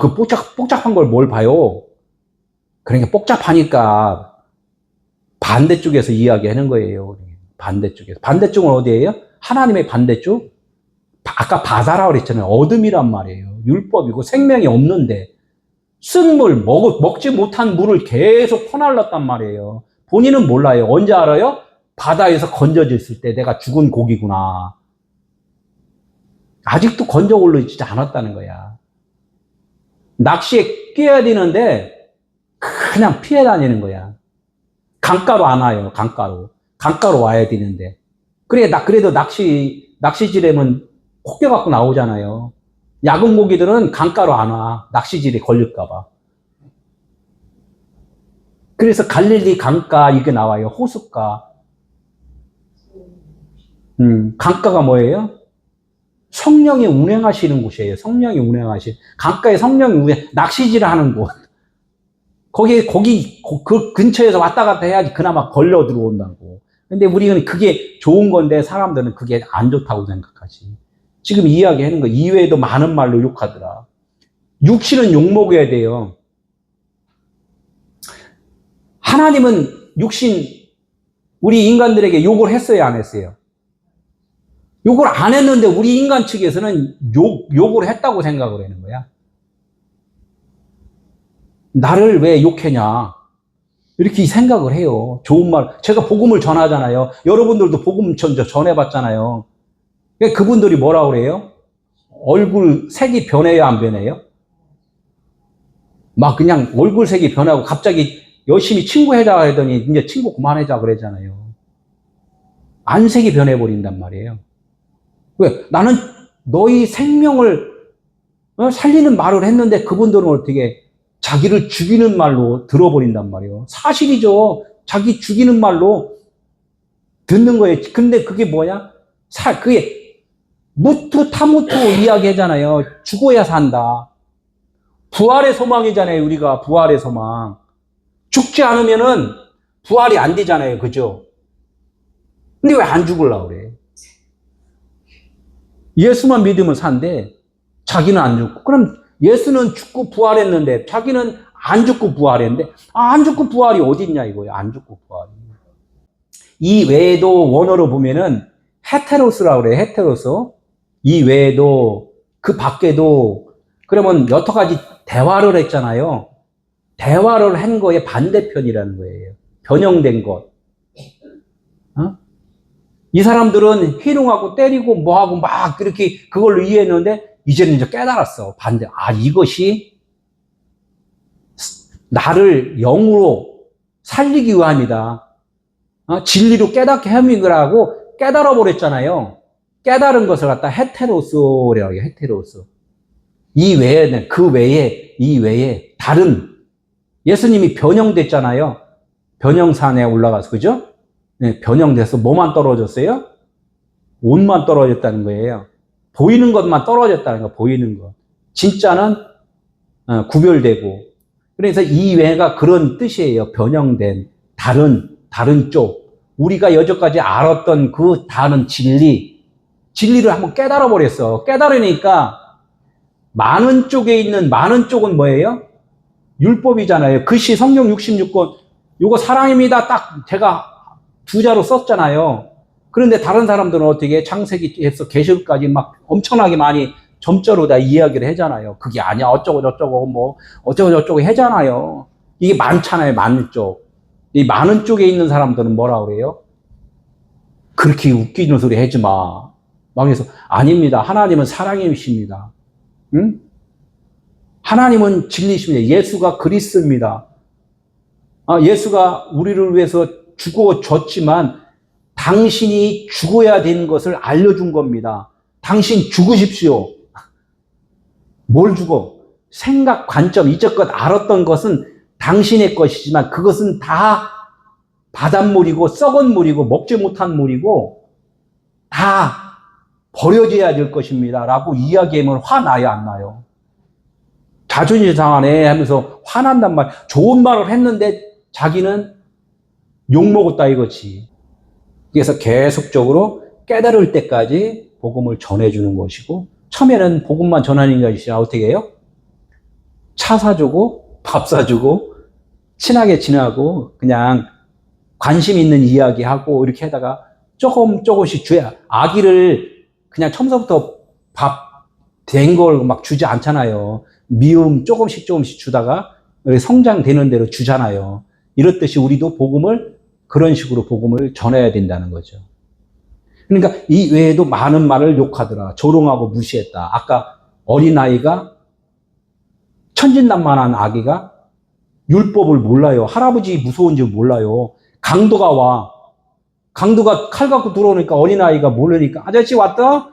그 복잡한 걸 뭘 봐요? 그러니까 복잡하니까 반대쪽에서 이야기하는 거예요. 반대쪽에서. 반대쪽은 어디예요? 하나님의 반대쪽? 아까 바다라고 그랬잖아요. 어둠이란 말이에요. 율법이고 생명이 없는데 쓴 물, 먹지 못한 물을 계속 퍼날랐단 말이에요. 본인은 몰라요. 언제 알아요? 바다에서 건져졌을 때 내가 죽은 고기구나. 아직도 건져 올라지지 않았다는 거야. 낚시에 끼어야 되는데 그냥 피해 다니는 거야. 강가로 안 와요. 강가로 와야 되는데. 그래도 낚시질에는 혹겨 갖고 나오잖아요. 야근 고기들은 강가로 안 와. 낚시질에 걸릴까봐. 그래서 갈릴리 강가 이게 나와요. 호숫가. 강가가 뭐예요? 성령이 운행하시는 곳이에요. 성령이 운행하시는. 강가에 성령이 낚시질을 하는 곳. 그 근처에서 왔다 갔다 해야지 그나마 걸려 들어온다고. 근데 우리는 그게 좋은 건데 사람들은 그게 안 좋다고 생각하지. 지금 이야기하는 거 이외에도 많은 말로 욕하더라. 육신은 욕먹어야 돼요. 하나님은 우리 인간들에게 욕을 했어요, 안 했어요? 욕을 안 했는데 우리 인간 측에서는 욕을 했다고 생각을 하는 거야. 나를 왜 욕했냐? 이렇게 생각을 해요. 좋은 말. 제가 복음을 전하잖아요. 여러분들도 복음 전해봤잖아요. 그분들이 뭐라고 그래요? 얼굴 색이 변해요, 안 변해요? 막 그냥 얼굴 색이 변하고 갑자기 열심히 친구하자 하더니 이제 친구 그만하자 그러잖아요. 안색이 변해버린단 말이에요. 왜? 나는 너희 생명을 살리는 말을 했는데 그분들은 어떻게 자기를 죽이는 말로 들어버린단 말이에요. 사실이죠. 자기 죽이는 말로 듣는 거예요. 근데 그게 뭐냐? 그게 무투 타무투 이야기하잖아요. 죽어야 산다. 부활의 소망이잖아요. 우리가 부활의 소망. 죽지 않으면은 부활이 안 되잖아요. 그죠? 근데 왜 안 죽으려고 그래? 예수만 믿으면 산대. 자기는 안 죽고. 그럼 예수는 죽고 부활했는데 자기는 안 죽고 부활했는데 안 죽고 부활이 어디 있냐 이거예요. 안 죽고 부활이. 이 외에도 원어로 보면은 헤테로스라고 그래요. 헤테로스. 이 외에도 그 밖에도 그러면 여러 가지 대화를 했잖아요. 대화를 한 거에 반대편이라는 거예요. 변형된 것. 어? 이 사람들은 희롱하고 때리고 뭐하고 막 이렇게 그걸로 이해했는데 이제는 이제 깨달았어. 반대. 아, 이것이 나를 영으로 살리기 위함이다. 진리로 깨닫게 함이라고 깨달아 버렸잖아요. 깨달은 것을 갖다 헤테로스라고 해요. 헤테로스. 이 외에는 이 외에 다른 예수님이 변형됐잖아요. 변형산에 올라가서 그죠? 네, 변형돼서 뭐만 떨어졌어요? 옷만 떨어졌다는 거예요. 보이는 것만 떨어졌다는 거, 보이는 것. 진짜는 구별되고. 그래서 이 외가 그런 뜻이에요. 변형된 다른 쪽. 우리가 여태까지 알았던 그 다른 진리를 한번 깨달아 버렸어. 깨달으니까 많은 쪽은 뭐예요? 율법이잖아요. 글씨 성경 66권 요거 사랑입니다. 딱 제가 두 자로 썼잖아요. 그런데 다른 사람들은 어떻게 창세기에서 계시록까지 막 엄청나게 많이 점자로 다 이야기를 하잖아요. 그게 아니야. 어쩌고 저쩌고 뭐 어쩌고 저쩌고 하잖아요. 이게 많잖아요. 많은 쪽. 이 많은 쪽에 있는 사람들은 뭐라 그래요? 그렇게 웃기는 소리 하지 마. 막 해서 아닙니다. 하나님은 사랑이십니다. 응? 하나님은 진리십니다. 예수가 그리스도입니다. 예수가 우리를 위해서 죽어줬지만 당신이 죽어야 되는 것을 알려준 겁니다. 당신 죽으십시오. 뭘 죽어? 생각, 관점, 이제껏 알았던 것은 당신의 것이지만 그것은 다 바닷물이고 썩은 물이고 먹지 못한 물이고 다 버려져야 될 것입니다. 라고 이야기하면 화나요, 안 나요? 자존심 상하네 하면서 화난단 말. 좋은 말을 했는데 자기는 욕먹었다 이거지. 그래서 계속적으로 깨달을 때까지 복음을 전해주는 것이고 처음에는 복음만 전하는 것이 어떻게 해요? 차 사주고 밥 사주고 친하게 지내고 그냥 관심 있는 이야기하고 이렇게 하다가 조금씩 줘야 아기를 그냥 처음부터 밥 된 걸 막 주지 않잖아요. 미움 조금씩 주다가 성장되는 대로 주잖아요. 이렇듯이 우리도 그런 식으로 복음을 전해야 된다는 거죠. 그러니까 이 외에도 많은 말을 욕하더라. 조롱하고 무시했다. 아까 어린아이가 천진난만한 아기가 율법을 몰라요. 할아버지 무서운지 몰라요. 강도가 칼 갖고 들어오니까 어린아이가 모르니까 아저씨 왔다?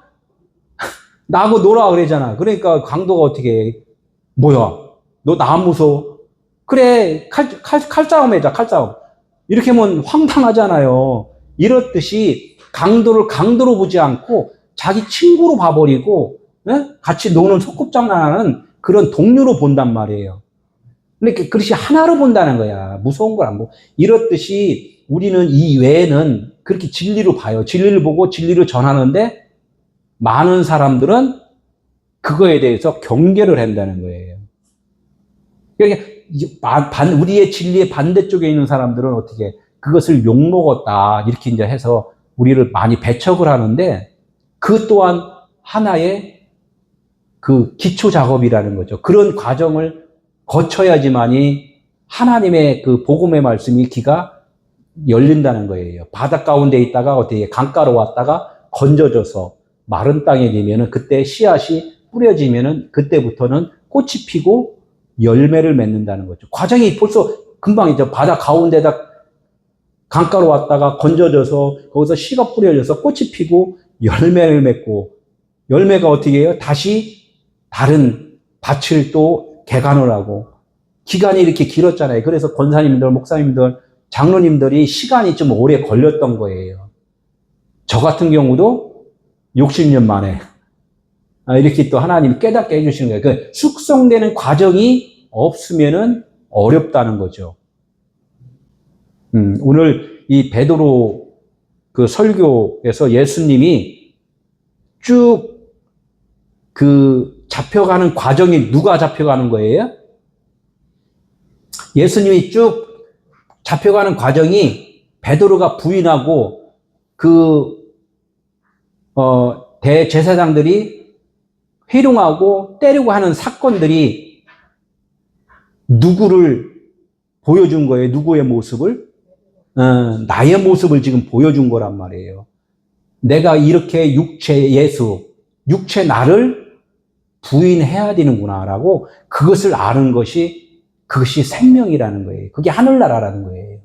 나하고 놀아 그러잖아. 그러니까 강도가 어떻게 해? 뭐야? 너 나 안 무서워? 그래, 칼싸움 해자, 칼싸움. 이렇게 하면 황당하잖아요. 이렇듯이 강도로 보지 않고 자기 친구로 봐버리고, 네? 같이 노는 소꿉장난하는 그런 동료로 본단 말이에요. 그러니까 그릇이 하나로 본다는 거야. 무서운 걸 안 보고. 이렇듯이 우리는 이 외에는 그렇게 진리로 봐요. 진리를 보고 진리를 전하는데 많은 사람들은 그거에 대해서 경계를 한다는 거예요. 그러니까 우리의 진리의 반대쪽에 있는 사람들은 어떻게 그것을 욕먹었다 이렇게 이제 해서 우리를 많이 배척을 하는데 그 또한 하나의 그 기초 작업이라는 거죠. 그런 과정을 거쳐야지만이 하나님의 그 복음의 말씀이 귀가 열린다는 거예요. 바닷 가운데 있다가 어떻게 강가로 왔다가 건져져서 마른 땅에 되면은 그때 씨앗이 뿌려지면은 그때부터는 꽃이 피고 열매를 맺는다는 거죠. 과정이 벌써 금방 이제 바다 가운데다 강가로 왔다가 건져져서 거기서 씨가 뿌려져서 꽃이 피고 열매를 맺고 열매가 어떻게 해요? 다시 다른 밭을 또 개간을 하고 기간이 이렇게 길었잖아요. 그래서 권사님들, 목사님들, 장로님들이 시간이 좀 오래 걸렸던 거예요. 저 같은 경우도 60년 만에 이렇게 또 하나님이 깨닫게 해주시는 거예요. 그 숙성되는 과정이 없으면은 어렵다는 거죠. 오늘 이 베드로 그 설교에서 예수님이 쭉 그 잡혀가는 과정이 누가 잡혀가는 거예요? 예수님이 쭉 잡혀가는 과정이 베드로가 부인하고 대제사장들이 회룡하고 때리고 하는 사건들이 누구를 보여준 거예요? 누구의 모습을? 나의 모습을 지금 보여준 거란 말이에요. 내가 이렇게 육체 예수, 육체 나를 부인해야 되는구나라고 그것을 아는 것이 그것이 생명이라는 거예요. 그게 하늘나라라는 거예요.